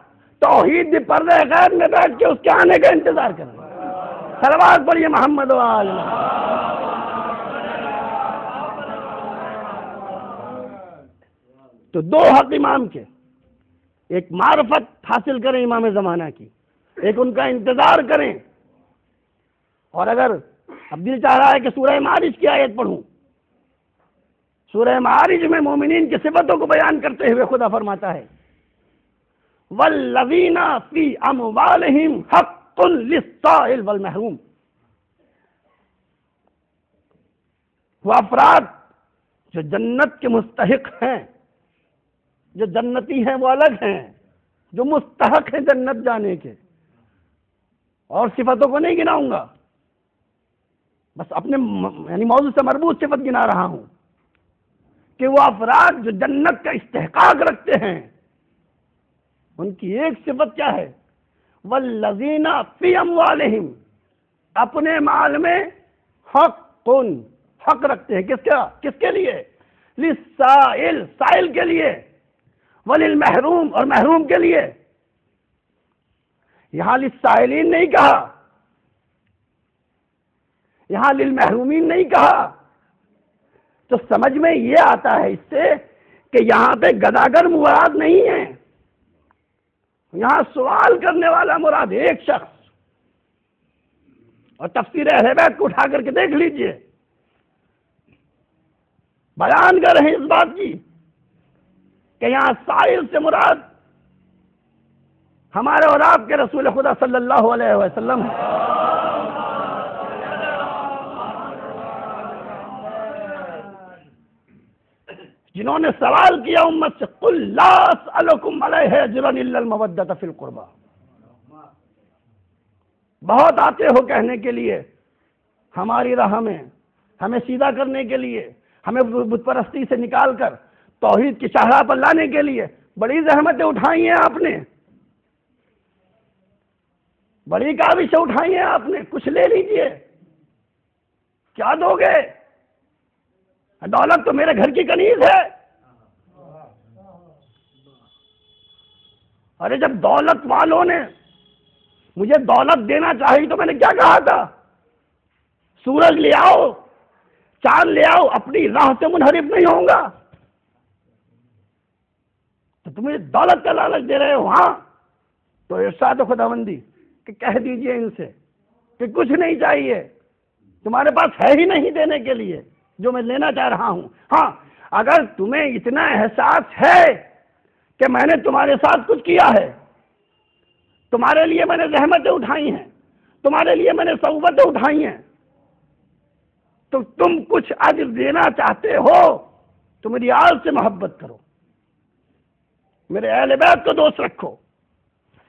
توحید بھی پردہ غیب میں بیٹھ کے اس کے آنے کا انتظار کر رہے ہیں۔ صلوات پڑھیے محمد و آل محمد۔ تو دو حق امام کے، ایک معرفت حاصل کریں امام زمانہ کی، ایک ان کا انتظار کریں۔ اور اگر اب دل چاہ رہا ہے کہ سورہ معارج کی آیت پڑھوں، سورہ معارج میں مومنین کی صفتوں کو بیان کرتے ہوئے خدا فرماتا ہے والذین فی اموالہم حق للسائل والمحروم، وہ افراد جو جنت کے مستحق ہیں، جو جنتی ہیں وہ الگ ہیں، جو مستحق ہیں جنت جانے کے، اور صفتوں کو نہیں گناؤں گا، بس اپنے یعنی موضوع سے مربوط صفت گنا رہا ہوں کہ وہ افراد جو جنت کا استحقاق رکھتے ہیں، ان کی ایک صفت کیا ہے؟ والذین فی اموالہم، اپنے مال میں حق رکھتے ہیں۔ کس کے لیے؟ للسائل، سائل کے لیے، وللمحروم، اور محروم کے لیے۔ یہاں للسائلین نہیں کہا، یہاں للمحرومین نہیں کہا، تو سمجھ میں یہ آتا ہے اس سے کہ یہاں پہ گداگر مراد نہیں ہے، یہاں سوال کرنے والا مراد ایک شخص۔ اور تفسیر اہل بیت کو اٹھا کر کے دیکھ لیجئے، بیان کر رہے ہیں اس بات کی کہ یہاں سائل سے مراد ہمارے اور آپ کے رسول خدا صلی اللہ علیہ وسلم ہے۔ جنہوں نے سوال کیا امت سے، قل لا اسألکم علیہ اجرا الا المودۃ فی القربى، بہت آتے ہو کہنے کے لیے ہماری راہ میں، ہمیں سیدھا کرنے کے لیے، ہمیں بت پرستی سے نکال کر توحید کی شاہراہ پر لانے کے لیے بڑی زحمتیں اٹھائی ہیں آپ نے، بڑی کاوشیں اٹھائی ہیں آپ نے، کچھ لے لیجئے، کیا دو گے؟ دولت تو میرے گھر کی کنیز ہے۔ ارے جب دولت والوں نے مجھے دولت دینا چاہی تو میں نے کیا کہا تھا؟ سورج لے آؤ، چاند لے آؤ، اپنی راہ سے منحرف نہیں ہوں گا۔ تو تمہیں دولت کا لالچ دے رہے ہو؟ ہاں، تو ارشاد خداوندی کہ کہہ دیجئے ان سے کہ کچھ نہیں چاہیے، تمہارے پاس ہے ہی نہیں دینے کے لیے جو میں لینا چاہ رہا ہوں۔ ہاں اگر تمہیں اتنا احساس ہے کہ میں نے تمہارے ساتھ کچھ کیا ہے، تمہارے لیے میں نے زحمتیں اٹھائی ہیں، تمہارے لیے میں نے صعوبتیں اٹھائی ہیں، تو تم کچھ اجر دینا چاہتے ہو تو میری آل سے محبت کرو، میرے اہل بیت کو دوست رکھو،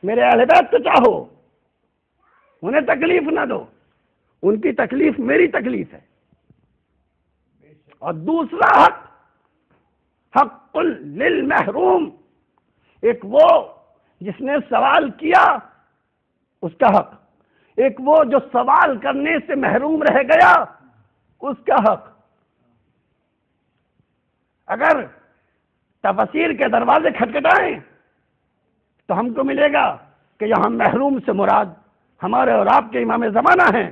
میرے اہل بیت کو چاہو، انہیں تکلیف نہ دو، ان کی تکلیف میری تکلیف ہے۔ اور دوسرا حق، حق للمحروم، ایک وہ جس نے سوال کیا اس کا حق، ایک وہ جو سوال کرنے سے محروم رہ گیا اس کا حق۔ اگر تفسیر کے دروازے کھٹکھٹائیں تو ہم کو ملے گا کہ یہاں محروم سے مراد ہمارے اور آپ کے امام زمانہ ہیں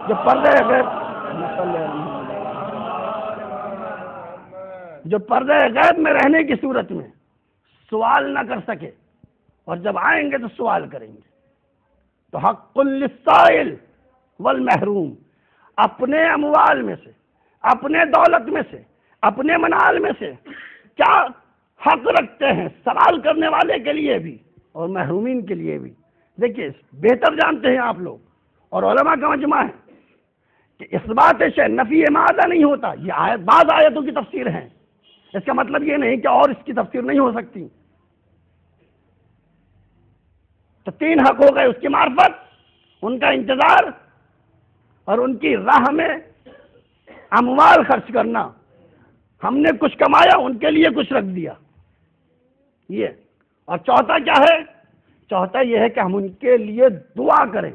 جو پردے غیب میں رہنے کی صورت میں سوال نہ کر سکے، اور جب آئیں گے تو سوال کریں گے۔ تو حق للسائل والمحروم، اپنے اموال میں سے، اپنے دولت میں سے، اپنے منال میں سے کیا حق رکھتے ہیں سوال کرنے والے کے لیے بھی اور محرومین کے لیے بھی۔ دیکھیے بہتر جانتے ہیں آپ لوگ اور علماء کا مجمع ہے کہ اس بات سے نفی ماذا نہیں ہوتا، یہ آیت بعض آیتوں کی تفسیر ہیں، اس کا مطلب یہ نہیں کہ اور اس کی تفسیر نہیں ہو سکتی۔ تو تین حق ہو گئے، اس کی معرفت، ان کا انتظار، اور ان کی راہ میں اموال خرچ کرنا۔ ہم نے کچھ کمایا، ان کے لیے کچھ رکھ دیا، یہ۔ اور چوتھا کیا ہے؟ چوتھا یہ ہے کہ ہم ان کے لیے دعا کریں،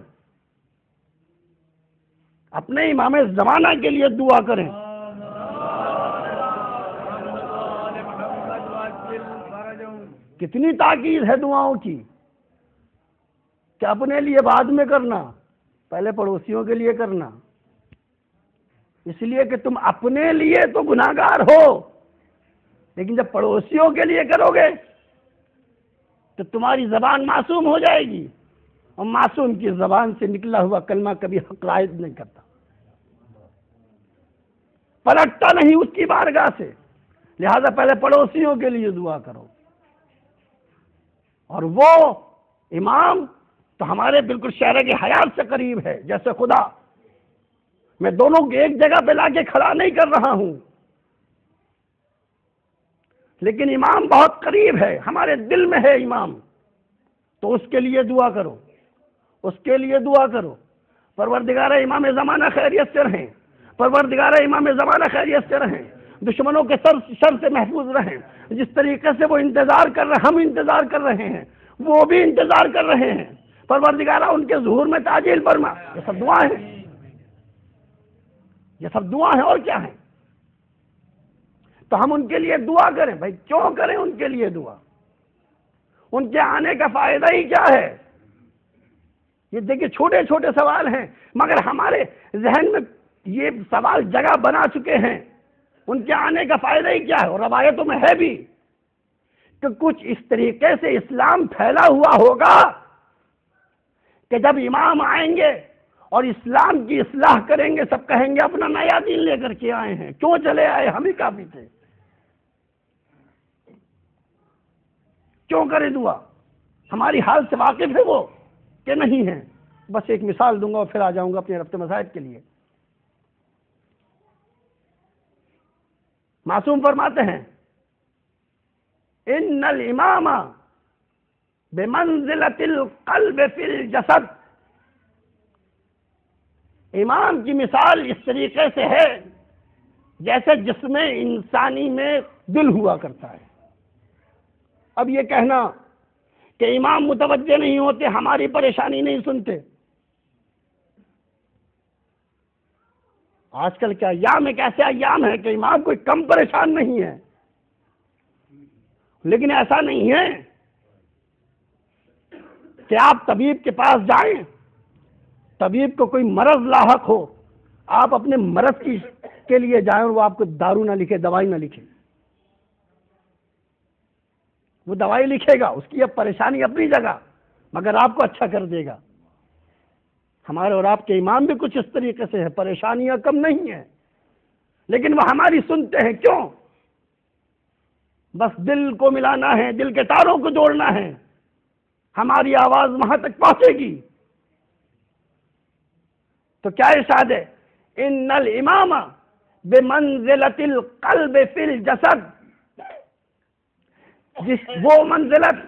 اپنے امام زمانہ کے لیے دعا کریں۔ کتنی تاکید ہے دعاؤں کی کہ اپنے لیے بعد میں کرنا، پہلے پڑوسیوں کے لیے کرنا، اس لیے کہ تم اپنے لیے تو گناہگار ہو، لیکن جب پڑوسیوں کے لیے کرو گے تو تمہاری زبان معصوم ہو جائے گی، اور معصوم کی زبان سے نکلا ہوا کلمہ کبھی حق رائد نہیں کرتا، پلٹتا نہیں اس کی بارگاہ سے۔ لہذا پہلے پڑوسیوں کے لیے دعا کرو، اور وہ امام تو ہمارے بالکل شہر کے حیات سے قریب ہے جیسے خدا۔ میں دونوں کو ایک جگہ پہ لا کے کھڑا نہیں کر رہا ہوں، لیکن امام بہت قریب ہے، ہمارے دل میں ہے امام، تو اس کے لیے دعا کرو، اس کے لیے دعا کرو۔ پروردگار امام زمانہ خیریت سے رہیں، پروردگار امام زمانہ خیریت سے رہیں، دشمنوں کے شر سے محفوظ رہیں۔ جس طریقے سے وہ انتظار کر رہے، ہم انتظار کر رہے ہیں، وہ بھی انتظار کر رہے ہیں، پروردگارہ ان کے ظہور میں تعجیل فرما۔ یہ سب دعا ہے، یہ سب دعا ہے، اور کیا ہے؟ تو ہم ان کے لیے دعا کریں۔ بھائی کیوں کریں ان کے لیے دعا؟ ان کے آنے کا فائدہ ہی کیا ہے؟ یہ دیکھیں چھوٹے چھوٹے سوال ہیں، مگر ہمارے ذہن میں یہ سوال جگہ بنا چکے ہیں۔ ان کے آنے کا فائدہ ہی کیا ہے؟ اور روایتوں میں ہے بھی کہ کچھ اس طریقے سے اسلام پھیلا ہوا ہوگا کہ جب امام آئیں گے اور اسلام کی اصلاح کریں گے، سب کہیں گے اپنا نیا دین لے کر کے آئے ہیں، کیوں چلے آئے، ہم ہی کافی تھے، کیوں کرے دعا؟ ہماری حال سے واقف ہے وہ کہ نہیں ہے؟ بس ایک مثال دوں گا اور پھر آ جاؤں گا اپنے رفت مذاہب کے لیے۔ معصوم فرماتے ہیں ان الامام بمنزلۃ القلب فی الجسد، امام کی مثال اس طریقے سے ہے جیسے جسم انسانی میں دل ہوا کرتا ہے۔ اب یہ کہنا کہ امام متوجہ نہیں ہوتے، ہماری پریشانی نہیں سنتے، آج کل کے ایام ایک ایسے ایام ہے کہ امام کوئی کم پریشان نہیں ہے، لیکن ایسا نہیں ہے کہ آپ طبیب کے پاس جائیں، طبیب کو کوئی مرض لاحق ہو، آپ اپنے مرض کے لیے جائیں اور وہ آپ کو دارو نہ لکھے، دوائی نہ لکھے، وہ دوائی لکھے گا، اس کی اب پریشانی اپنی جگہ، مگر آپ کو اچھا کر دے گا۔ ہمارے اور آپ کے امام بھی کچھ اس طریقے سے ہے، پریشانیاں کم نہیں ہیں، لیکن وہ ہماری سنتے ہیں کیوں؟ بس دل کو ملانا ہے، دل کے تاروں کو جوڑنا ہے، ہماری آواز وہاں تک پہنچے گی۔ تو کیا ارشاد ہے؟ ان الامام بمنزلۃ القلب فی الجسد، وہ منزلت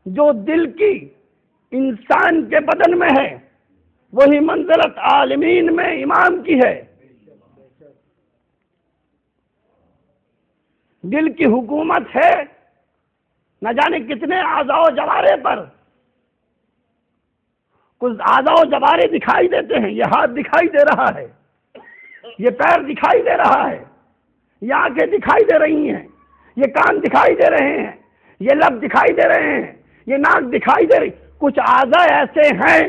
جو دل کی انسان کے بدن میں ہے، وہی منزلت عالمین میں امام کی ہے۔ دل کی حکومت ہے نہ جانے کتنے اعضاء و جوارے پر۔ کچھ اعضاء و جوارے دکھائی دیتے ہیں، یہ ہاتھ دکھائی دے رہا ہے، یہ پیر دکھائی دے رہا ہے، یہ آنکھیں دکھائی دے رہی ہیں، یہ کان دکھائی دے رہے ہیں، یہ لب دکھائی دے رہے ہیں، یہ ناک دکھائی دے رہی۔ کچھ اعضاء ایسے ہیں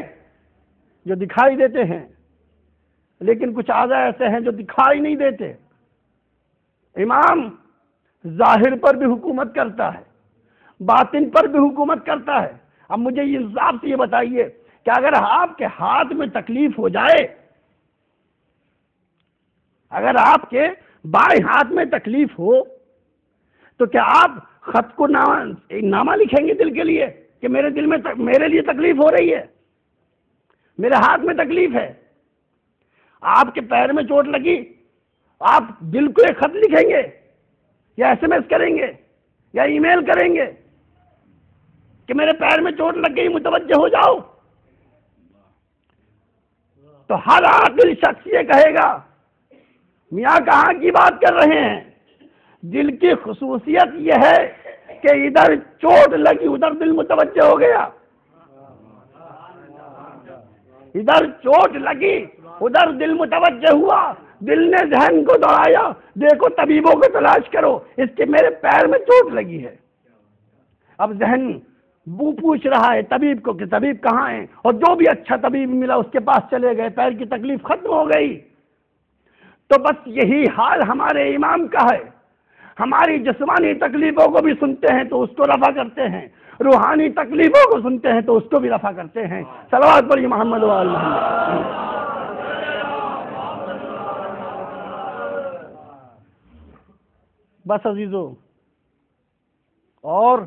جو دکھائی دیتے ہیں، لیکن کچھ اعضاء ایسے ہیں جو دکھائی نہیں دیتے۔ امام ظاہر پر بھی حکومت کرتا ہے، باطن پر بھی حکومت کرتا ہے۔ اب مجھے انصاف سے یہ بتائیے کہ اگر آپ کے ہاتھ میں تکلیف ہو جائے، اگر آپ کے بائیں ہاتھ میں تکلیف ہو تو کیا آپ خط کو نامہ لکھیں گے دل کے لیے کہ میرے دل میں میرے لیے تکلیف ہو رہی ہے، میرے ہاتھ میں تکلیف ہے؟ آپ کے پیر میں چوٹ لگی، آپ دل کو ایک خط لکھیں گے یا ایس ایم ایس کریں گے یا ای میل کریں گے کہ میرے پیر میں چوٹ لگ گئی، متوجہ ہو جاؤ؟ تو ہر عاقل شخص یہ کہے گا میاں کہاں کی بات کر رہے ہیں؟ دل کی خصوصیت یہ ہے کہ ادھر چوٹ لگی ادھر دل متوجہ ہو گیا، ادھر چوٹ لگی ادھر دل متوجہ ہوا، دل نے ذہن کو دوڑایا، دیکھو طبیبوں کو تلاش کرو اس کے میرے پیر میں چوٹ لگی ہے۔ اب ذہن وہ پوچھ رہا ہے طبیب کو کہ طبیب کہاں ہے، اور جو بھی اچھا طبیب ملا اس کے پاس چلے گئے، پیر کی تکلیف ختم ہو گئی۔ تو بس یہی حال ہمارے امام کا ہے، ہماری جسمانی تکلیفوں کو بھی سنتے ہیں تو اس کو رفع کرتے ہیں، روحانی تکلیفوں کو سنتے ہیں تو اس کو بھی رفع کرتے ہیں۔ صلوات پڑھیے محمد و آل محمد۔ بس عزیزو، اور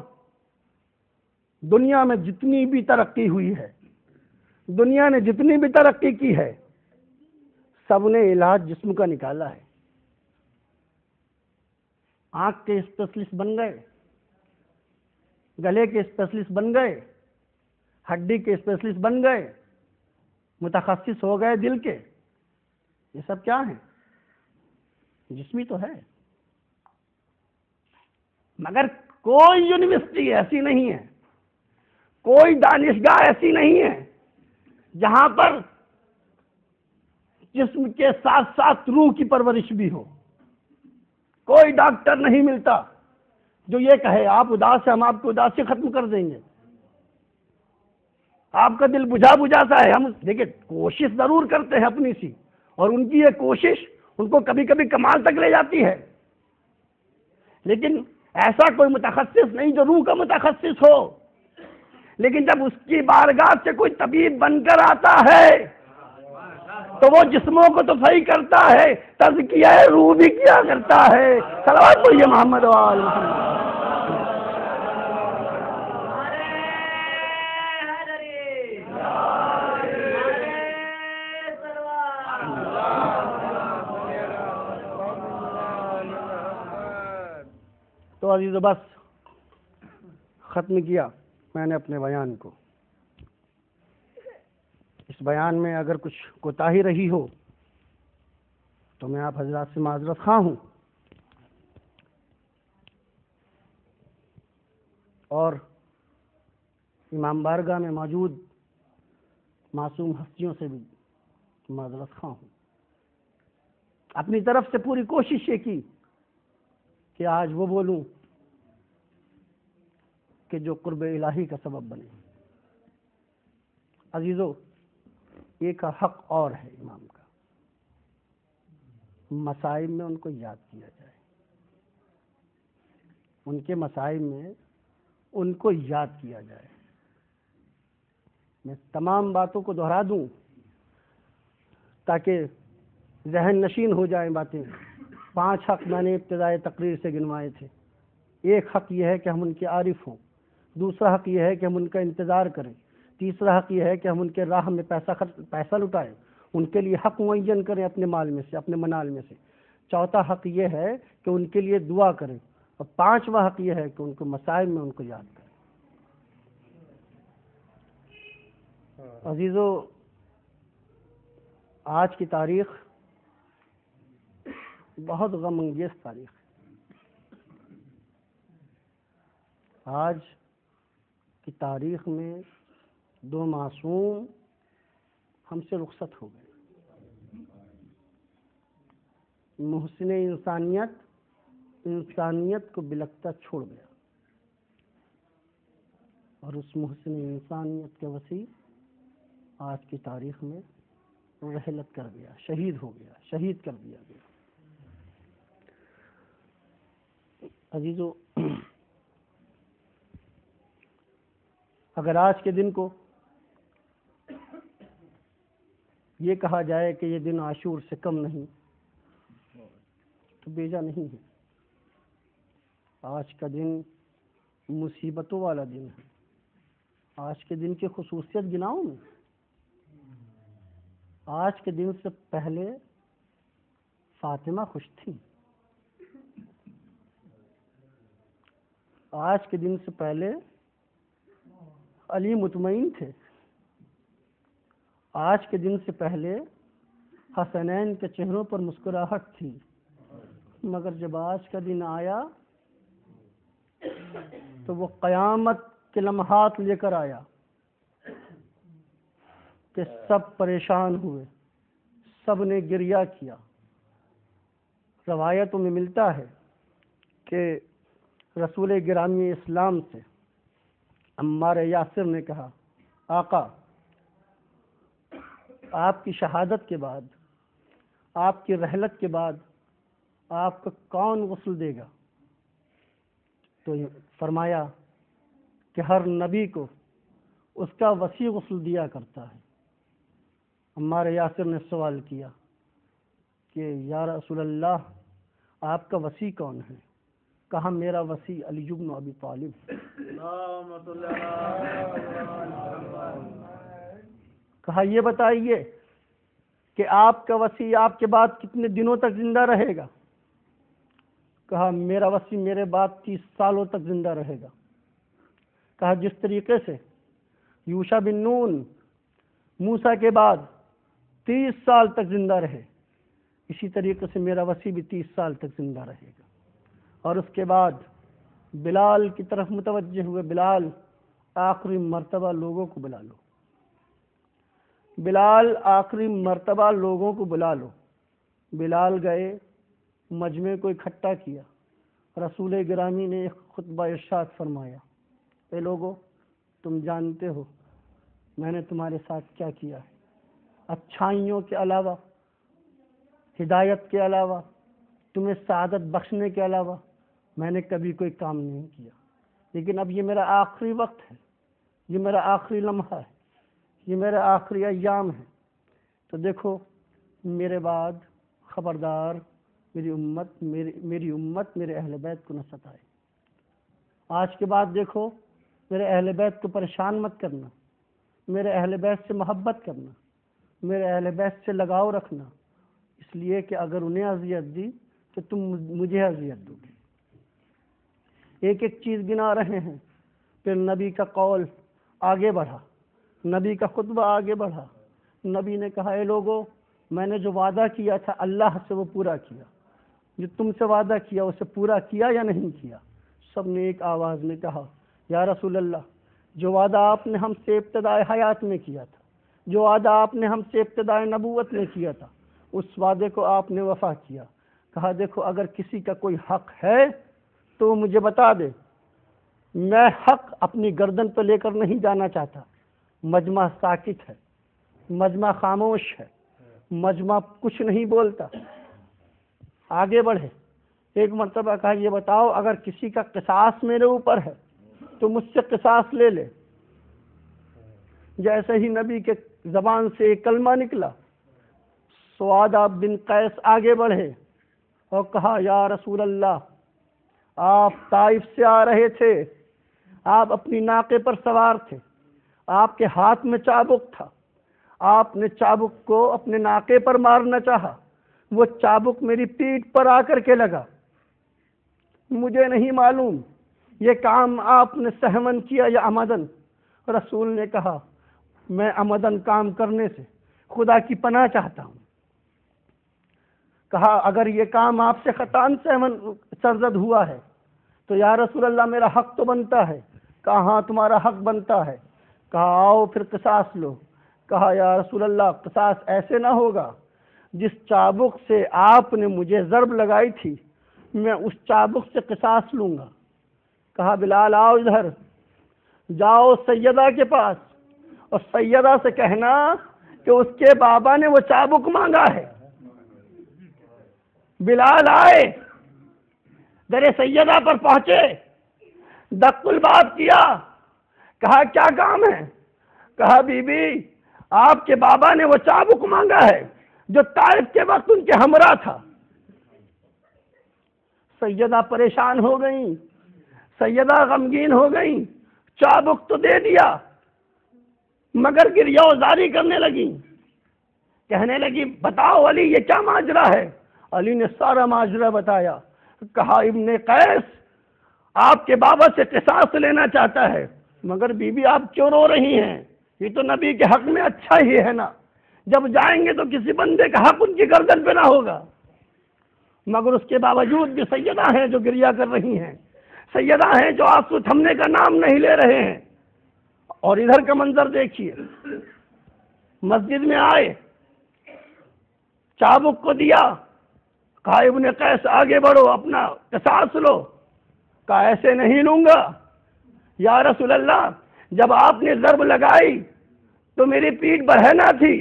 دنیا میں جتنی بھی ترقی ہوئی ہے، دنیا نے جتنی بھی ترقی کی ہے، سب نے علاج جسم کا نکالا ہے۔ آنکھ کے اسپیشلسٹ بن گئے، گلے کے اسپیشلسٹ بن گئے، ہڈی کے اسپیشلسٹ بن گئے، متخصص ہو گئے دل کے۔ یہ سب کیا ہیں؟ جسمی تو ہے، مگر کوئی یونیورسٹی ایسی نہیں ہے، کوئی دانشگاہ ایسی نہیں ہے جہاں پر جسم کے ساتھ ساتھ روح کی پرورش بھی ہو۔ کوئی ڈاکٹر نہیں ملتا جو یہ کہے آپ اداس ہیں، ہم آپ کو اداسی ختم کر دیں گے، آپ کا دل بجھا بجھا سا ہے۔ ہم دیکھیں کوشش ضرور کرتے ہیں اپنی سی، اور ان کی یہ کوشش ان کو کبھی کبھی کمال تک لے جاتی ہے، لیکن ایسا کوئی متخصص نہیں جو روح کا متخصص ہو۔ لیکن جب اس کی بارگاہ سے کوئی طبیب بن کر آتا ہے تو وہ جسموں کو تو صحیح کرتا ہے، تزکیہ روح بھی کیا کرتا ہے۔ صلوات پڑھیے محمد و آل محمد۔ تو عزیزو بس ختم کیا میں نے اپنے بیان کو۔ اس بیان میں اگر کچھ کوتاہی رہی ہو تو میں آپ حضرات سے معذرت خواہ ہوں، اور امام بارگاہ میں موجود معصوم ہستیوں سے بھی معذرت خواہ ہوں۔ اپنی طرف سے پوری کوشش یہ کی کہ آج وہ بولوں کہ جو قرب الہی کا سبب بنے۔ عزیزو، ایک حق اور ہے امام کا، مصائب میں ان کو یاد کیا جائے، ان کے مصائب میں ان کو یاد کیا جائے۔ میں تمام باتوں کو دہرا دوں تاکہ ذہن نشین ہو جائیں باتیں۔ 5 حق میں نے ابتدائے تقریر سے گنوائے تھے۔ ایک حق یہ ہے کہ ہم ان کے عارف ہوں، دوسرا حق یہ ہے کہ ہم ان کا انتظار کریں، تیسرا حق یہ ہے کہ ہم ان کے راہ میں پیسہ لٹائیں، ان کے لیے حق معین کریں اپنے مال میں سے، اپنے منال میں سے۔ چوتھا حق یہ ہے کہ ان کے لیے دعا کریں، اور 5واں حق یہ ہے کہ ان کو مصائب میں ان کو یاد کریں۔ عزیزو، آج کی تاریخ بہت غم انگیز تاریخ ہے۔ آج کی تاریخ میں 2 معصوم ہم سے رخصت ہو گئے۔ محسن انسانیت کو بلکتا چھوڑ گیا، اور اس محسن انسانیت کے وسیع آج کی تاریخ میں رحلت کر گیا، شہید ہو گیا، شہید کر دیا گیا۔ عزیزو، اگر آج کے دن کو یہ کہا جائے کہ یہ دن عاشور سے کم نہیں تو بیجا نہیں ہے۔ آج کا دن مصیبتوں والا دن ہے۔ آج کے دن کی خصوصیت گناؤں میں، آج کے دن سے پہلے فاطمہ خوش تھی، آج کے دن سے پہلے علی مطمئن تھے، آج کے دن سے پہلے حسنین کے چہروں پر مسکراہٹ تھی، مگر جب آج کا دن آیا تو وہ قیامت کے لمحات لے کر آیا کہ سب پریشان ہوئے، سب نے گریہ کیا۔ روایتوں میں ملتا ہے کہ رسول گرامی اسلام سے عمار یاسر نے کہا، آقا، آپ کی شہادت کے بعد، آپ کی رحلت کے بعد آپ کو کون غسل دے گا؟ تو فرمایا کہ ہر نبی کو اس کا وسیع غسل دیا کرتا ہے۔ عمار یاسر نے سوال کیا کہ یا رسول اللہ، آپ کا وسیع کون ہے؟ کہا میرا وسیع علی بن ابی طالب۔ کہا یہ بتائیے کہ آپ کا وسیع آپ کے بعد کتنے دنوں تک زندہ رہے گا؟ کہا میرا وسیع میرے بعد 30 سالوں تک زندہ رہے گا۔ کہا جس طریقے سے یوشع بن نون موسیٰ کے بعد 30 سال تک زندہ رہے، اسی طریقے سے میرا وسیع بھی 30 سال تک زندہ رہے گا۔ اور اس کے بعد بلال کی طرف متوجہ ہوئے، بلال آخری مرتبہ لوگوں کو بلا لو، بلال آخری مرتبہ لوگوں کو بلا لو۔ بلال گئے، مجمع کو اکٹھا کیا، رسول گرامی نے ایک خطبہ ارشاد فرمایا، اے لوگو، تم جانتے ہو میں نے تمہارے ساتھ کیا کیا ہے، اچھائیوں کے علاوہ، ہدایت کے علاوہ، تمہیں سعادت بخشنے کے علاوہ میں نے کبھی کوئی کام نہیں کیا، لیکن اب یہ میرا آخری وقت ہے، یہ میرا آخری لمحہ ہے، یہ میرا آخری ایام ہے، تو دیکھو میرے بعد خبردار میری امت میرے اہل بیت کو نہ ستائے۔ آج کے بعد دیکھو میرے اہل بیت کو پریشان مت کرنا، میرے اہل بیت سے محبت کرنا، میرے اہل بیت سے لگاؤ رکھنا، اس لیے کہ اگر انہیں اذیت دی تو تم مجھے اذیت دو گے۔ ایک ایک چیز گنا رہے ہیں، پھر نبی کا قول آگے بڑھا، نبی کا خطبہ آگے بڑھا۔ نبی نے کہا، اے لوگو، میں نے جو وعدہ کیا تھا اللہ سے وہ پورا کیا، جو تم سے وعدہ کیا اسے پورا کیا یا نہیں کیا؟ سب نے ایک آواز میں کہا، یا رسول اللہ، جو وعدہ آپ نے ہم سے ابتدائے حیات میں کیا تھا، جو وعدہ آپ نے ہم سے ابتدائے نبوت میں کیا تھا، اس وعدے کو آپ نے وفا کیا۔ کہا دیکھو اگر کسی کا کوئی حق ہے تو وہ مجھے بتا دے، میں حق اپنی گردن پہ لے کر نہیں جانا چاہتا۔ مجمع ساکت ہے، مجمع خاموش ہے، مجمع کچھ نہیں بولتا۔ آگے بڑھے، ایک مرتبہ کہا یہ بتاؤ اگر کسی کا قصاص میرے اوپر ہے تو مجھ سے قصاص لے لے۔ جیسے ہی نبی کے زبان سے ایک کلمہ نکلا، سعادہ بن قیس آگے بڑھے اور کہا یا رسول اللہ، آپ طائف سے آ رہے تھے، آپ اپنی ناقے پر سوار تھے، آپ کے ہاتھ میں چابک تھا، آپ نے چابک کو اپنے ناقے پر مارنا چاہا، وہ چابک میری پیٹھ پر آ کر کے لگا، مجھے نہیں معلوم یہ کام آپ نے سہمن کیا یا عمدن۔ رسول نے کہا میں عمدن کام کرنے سے خدا کی پناہ چاہتا ہوں۔ کہا اگر یہ کام آپ سے خطاً سرزد ہوا ہے تو یا رسول اللہ میرا حق تو بنتا ہے۔ کہا ہاں تمہارا حق بنتا ہے۔ کہا آؤ پھر قصاص لو۔ کہا یا رسول اللہ قصاص ایسے نہ ہوگا، جس چابک سے آپ نے مجھے ضرب لگائی تھی میں اس چابک سے قصاص لوں گا۔ کہا بلال آؤ ادھر، جاؤ سیدہ کے پاس اور سیدہ سے کہنا کہ اس کے بابا نے وہ چابک مانگا ہے۔ بلال آئے، در سیدہ پر پہنچے، دق الباب کیا، کہا کیا کام ہے؟ کہا بی بی آپ کے بابا نے وہ چابک مانگا ہے جو طائف کے وقت ان کے ہمراہ تھا۔ سیدہ پریشان ہو گئیں، سیدہ غمگین ہو گئیں، چابک تو دے دیا مگر گریہ وزاری کرنے لگی، کہنے لگی بتاؤ علی یہ کیا ماجرا ہے؟ علی نے سارا ماجرا بتایا۔ کہا ابن قیس آپ کے بابا سے قصاص لینا چاہتا ہے، مگر بی بی آپ کیوں رو رہی ہیں؟ یہ تو نبی کے حق میں اچھا ہی ہے نا، جب جائیں گے تو کسی بندے کا حق ان کی گردن پہ نہ ہوگا۔ مگر اس کے باوجود بھی سیدہ ہیں جو گریہ کر رہی ہیں، سیدہ ہیں جو آنسو تھمنے کا نام نہیں لے رہے ہیں۔ اور ادھر کا منظر دیکھیے، مسجد میں آئے، چابک کو دیا، کہا ابن قیس آگے بڑھو اپنا قصاص لو۔ کہا ایسے نہیں لوں گا یا رسول اللہ، جب آپ نے ضرب لگائی تو میری پیٹھ برہنہ تھی۔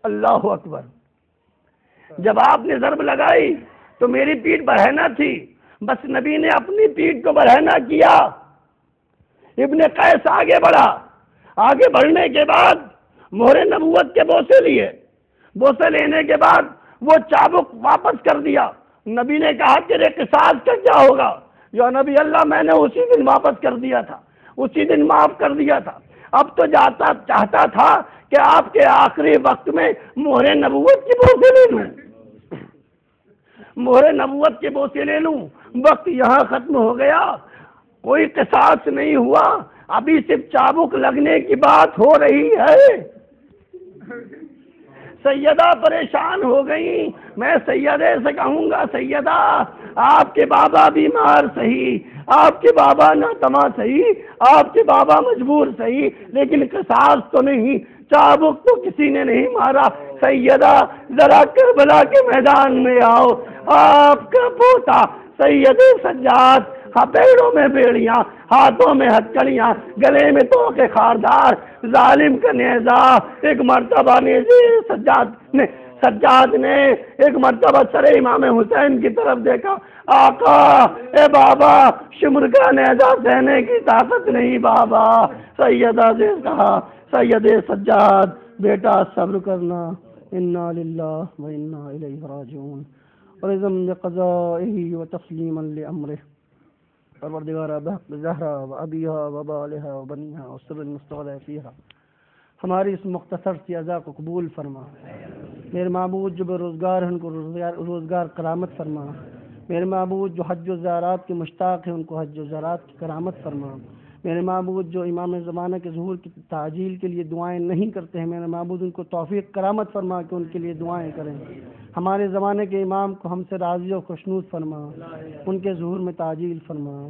اللہ اکبر، جب آپ نے ضرب لگائی تو میری پیٹھ برہنہ تھی، بس نبی نے اپنی پیٹھ کو برہنہ کیا۔ ابن قیس آگے بڑھا، آگے بڑھنے کے بعد مہر نبوت کے بوسے لیے، بوسے لینے کے بعد وہ چابک واپس کر دیا۔ نبی نے کہا تیرے قصاص کا کیا ہوگا؟ یا نبی اللہ میں نے اسی دن واپس کر دیا تھا، اسی دن معاف کر دیا تھا، اب تو چاہتا تھا کہ آپ کے آخری وقت میں مہر نبوت کی بوسے لے لوں، مہر نبوت کے بوسے لے لوں۔ وقت یہاں ختم ہو گیا، کوئی قصاص نہیں ہوا، ابھی صرف چابک لگنے کی بات ہو رہی ہے۔ سیدہ پریشان ہو گئی۔ میں سیدے سے کہوں گا سیدہ آپ کے بابا بیمار صحیح، آپ کے بابا ناتما صحیح، آپ کے بابا مجبور صحیح، لیکن قصاص تو نہیں، چابک تو کسی نے نہیں مارا۔ سیدہ ذرا کربلا کے میدان میں آؤ، آپ کا پوتا سید سجاد، پیڑوں میں بیڑیاں، ہاتھوں میں ہتکڑیاں، گلے میں توقے خاردار، ظالم کا نیزہ۔ ایک مرتبہ سجاد نے ایک مرتبہ سر امام حسین کی طرف دیکھا، آقا اے بابا شمر کا نیزہ سہنے کی طاقت نہیں بابا۔ سیدہ سے کہا سید سجاد بیٹا صبر کرنا، انا للہ و انا الیہ راجعون، ورضا بقضائہ وتسلیما لامرہ، پروردگارہ بحق زہرا و ابیہا و بالہا و بنیہا و سر المستغلی فیہا، ہماری اس مختصر سی عزا کو قبول فرما۔ میرے معبود جو بے روزگار ہیں ان کو روزگار کرامت فرما۔ میرے معبود جو حج و زیارات کے مشتاق ہیں ان کو حج و زیارات کی کرامت فرما۔ میرے معبود جو امام زمانہ کے ظہور کی تعجیل کے لیے دعائیں نہیں کرتے ہیں، میرے معبود ان کو توفیق کرامت فرما کہ ان کے لیے دعائیں کریں۔ ہمارے زمانے کے امام کو ہم سے راضی و خوشنود فرما، ان کے ظہور میں تعجیل فرما۔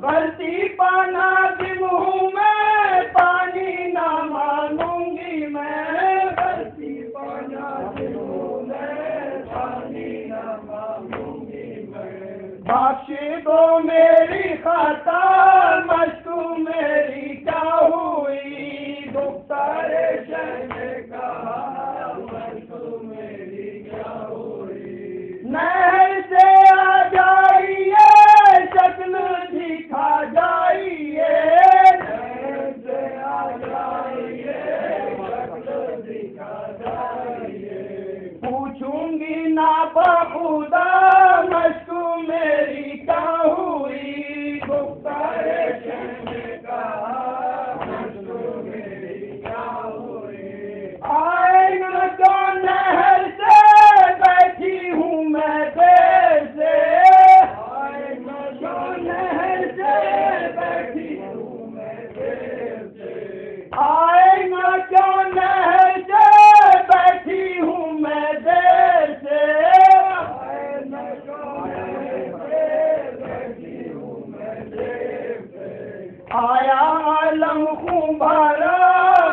غلطی پانا کے منہ میں پانی نہ مانوں گی میں، غلطی پانا کے منہ میں پانی نہ مانوں گی میں، بخش دو میری خطا مشکو میری کیا ہوئی، دختر شہ نے کہا مشکو میری کیا ہوئی، نہر سے پوچھوں گی نا بخدا مشق میری کیا ہوئی گفتار شہنے کا مشق میری کیا ہوئی آئے نہ جو نہر سے بیٹھی ہوں میں دیر سے آئے نہ جو نہر سے بیٹھی ہوں میں دیر سے آئے نہ جو نہر سے بیٹھی ہوں میں دیر سے آئے نہ جو نہر سے بیٹھی ہوں میں دیر سے آیا عالم خون بھرا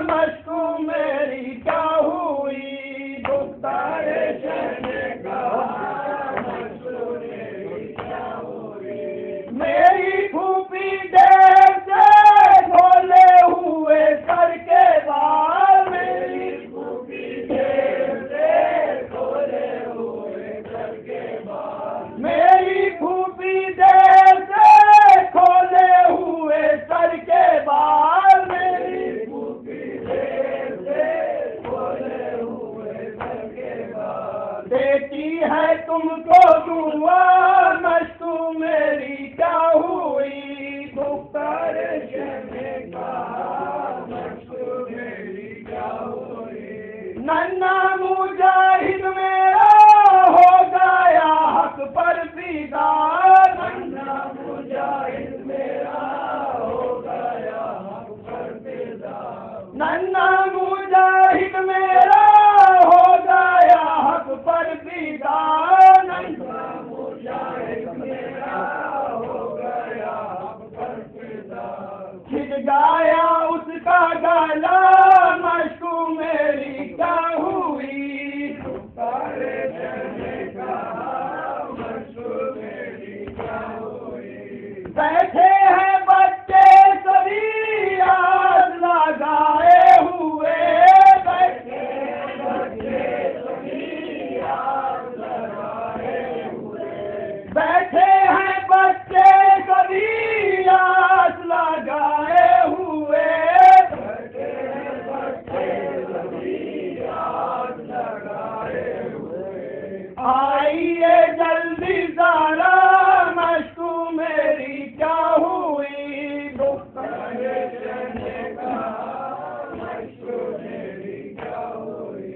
مشق میری کیا ہوئی گفتار شہنے کا مشق میری کیا ہوئی میری پھوپھی دیر سے کھولے ہوئے سر کے بال میری پھوپھی دیر سے کھولے ہوئے سر کے بال میری پھوپھی دیر سے کھولے ہوئے سر کے بال میری پھوپھی دیر سے کھولے ہوئے سر کے بال دیتی ہے تم کو دعا مشق میری کیا ہوئی گفتار شہنے کا مشق میری کیا ہوئی ننھا مجاہد میرا ہو گیا حق پر فدا ننھا مجاہد میرا ہو گیا حق پر فدا ننھا مجاہد میرا ہو گیا حق پر فدا ننھا مجاہد میرا ہو گیا حق پر فدا کھل گایا اس کا گالا مشق میری کیا ہوئی گفتار شہنے کا مشق میری کیا ہوئی بیٹھے ہیں بچے سبھی آس لگائے ہوئے بیٹھے ہیں بچے سبھی آس لگائے ہوئے بیٹھے ہیں بچے سبھی آس لگائے ہوئے بیٹھے ہیں بچے سبھی آس لگائے ہوئے آئیے جلدی ذرا مشق میری کیا ہوئی گفتار شہنے کا مشق میری کیا ہوئی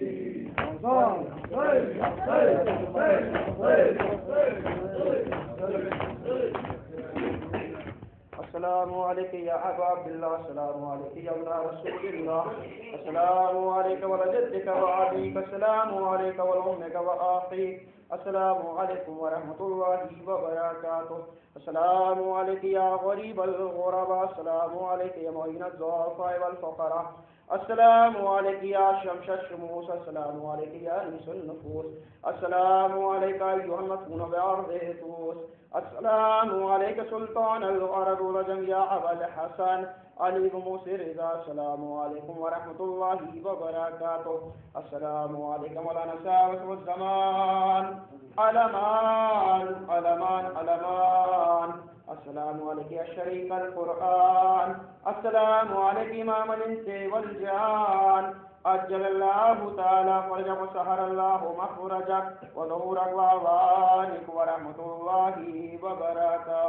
السلام علیکم یا ابا عبداللہ السلام علیکم یا ابن رسول اللہ السلام علیکم ولجدک وعبیک السلام علیکم ولعمک وآخیک السلام علیکم ورحمۃ اللہ وبرکاتہ السلام علیکم یا غریب الغرباء السلام علیکم یا معین الضعفاء والفقراء السلام علیکم یا شمس الشموس السلام علیکم یا انس النفوس السلام علیکم ایھا المدفون بعرض طوس السلام علیکم سلطان العرب والعجم یا ابا الحسن علی موسی رضا السلام علیکم ورحمۃ اللہ وبرکاتہ السلام علیکم مولانا صاحب الزمان علمان علمان علمان السلام علیکم یا شریک القرآن السلام علیکم امام الانس والجان اجل اللہ تعالی فرجک وسہر اللہ مخرجک وظہورک وعوانک ورحمۃ اللہ وبرکاتہ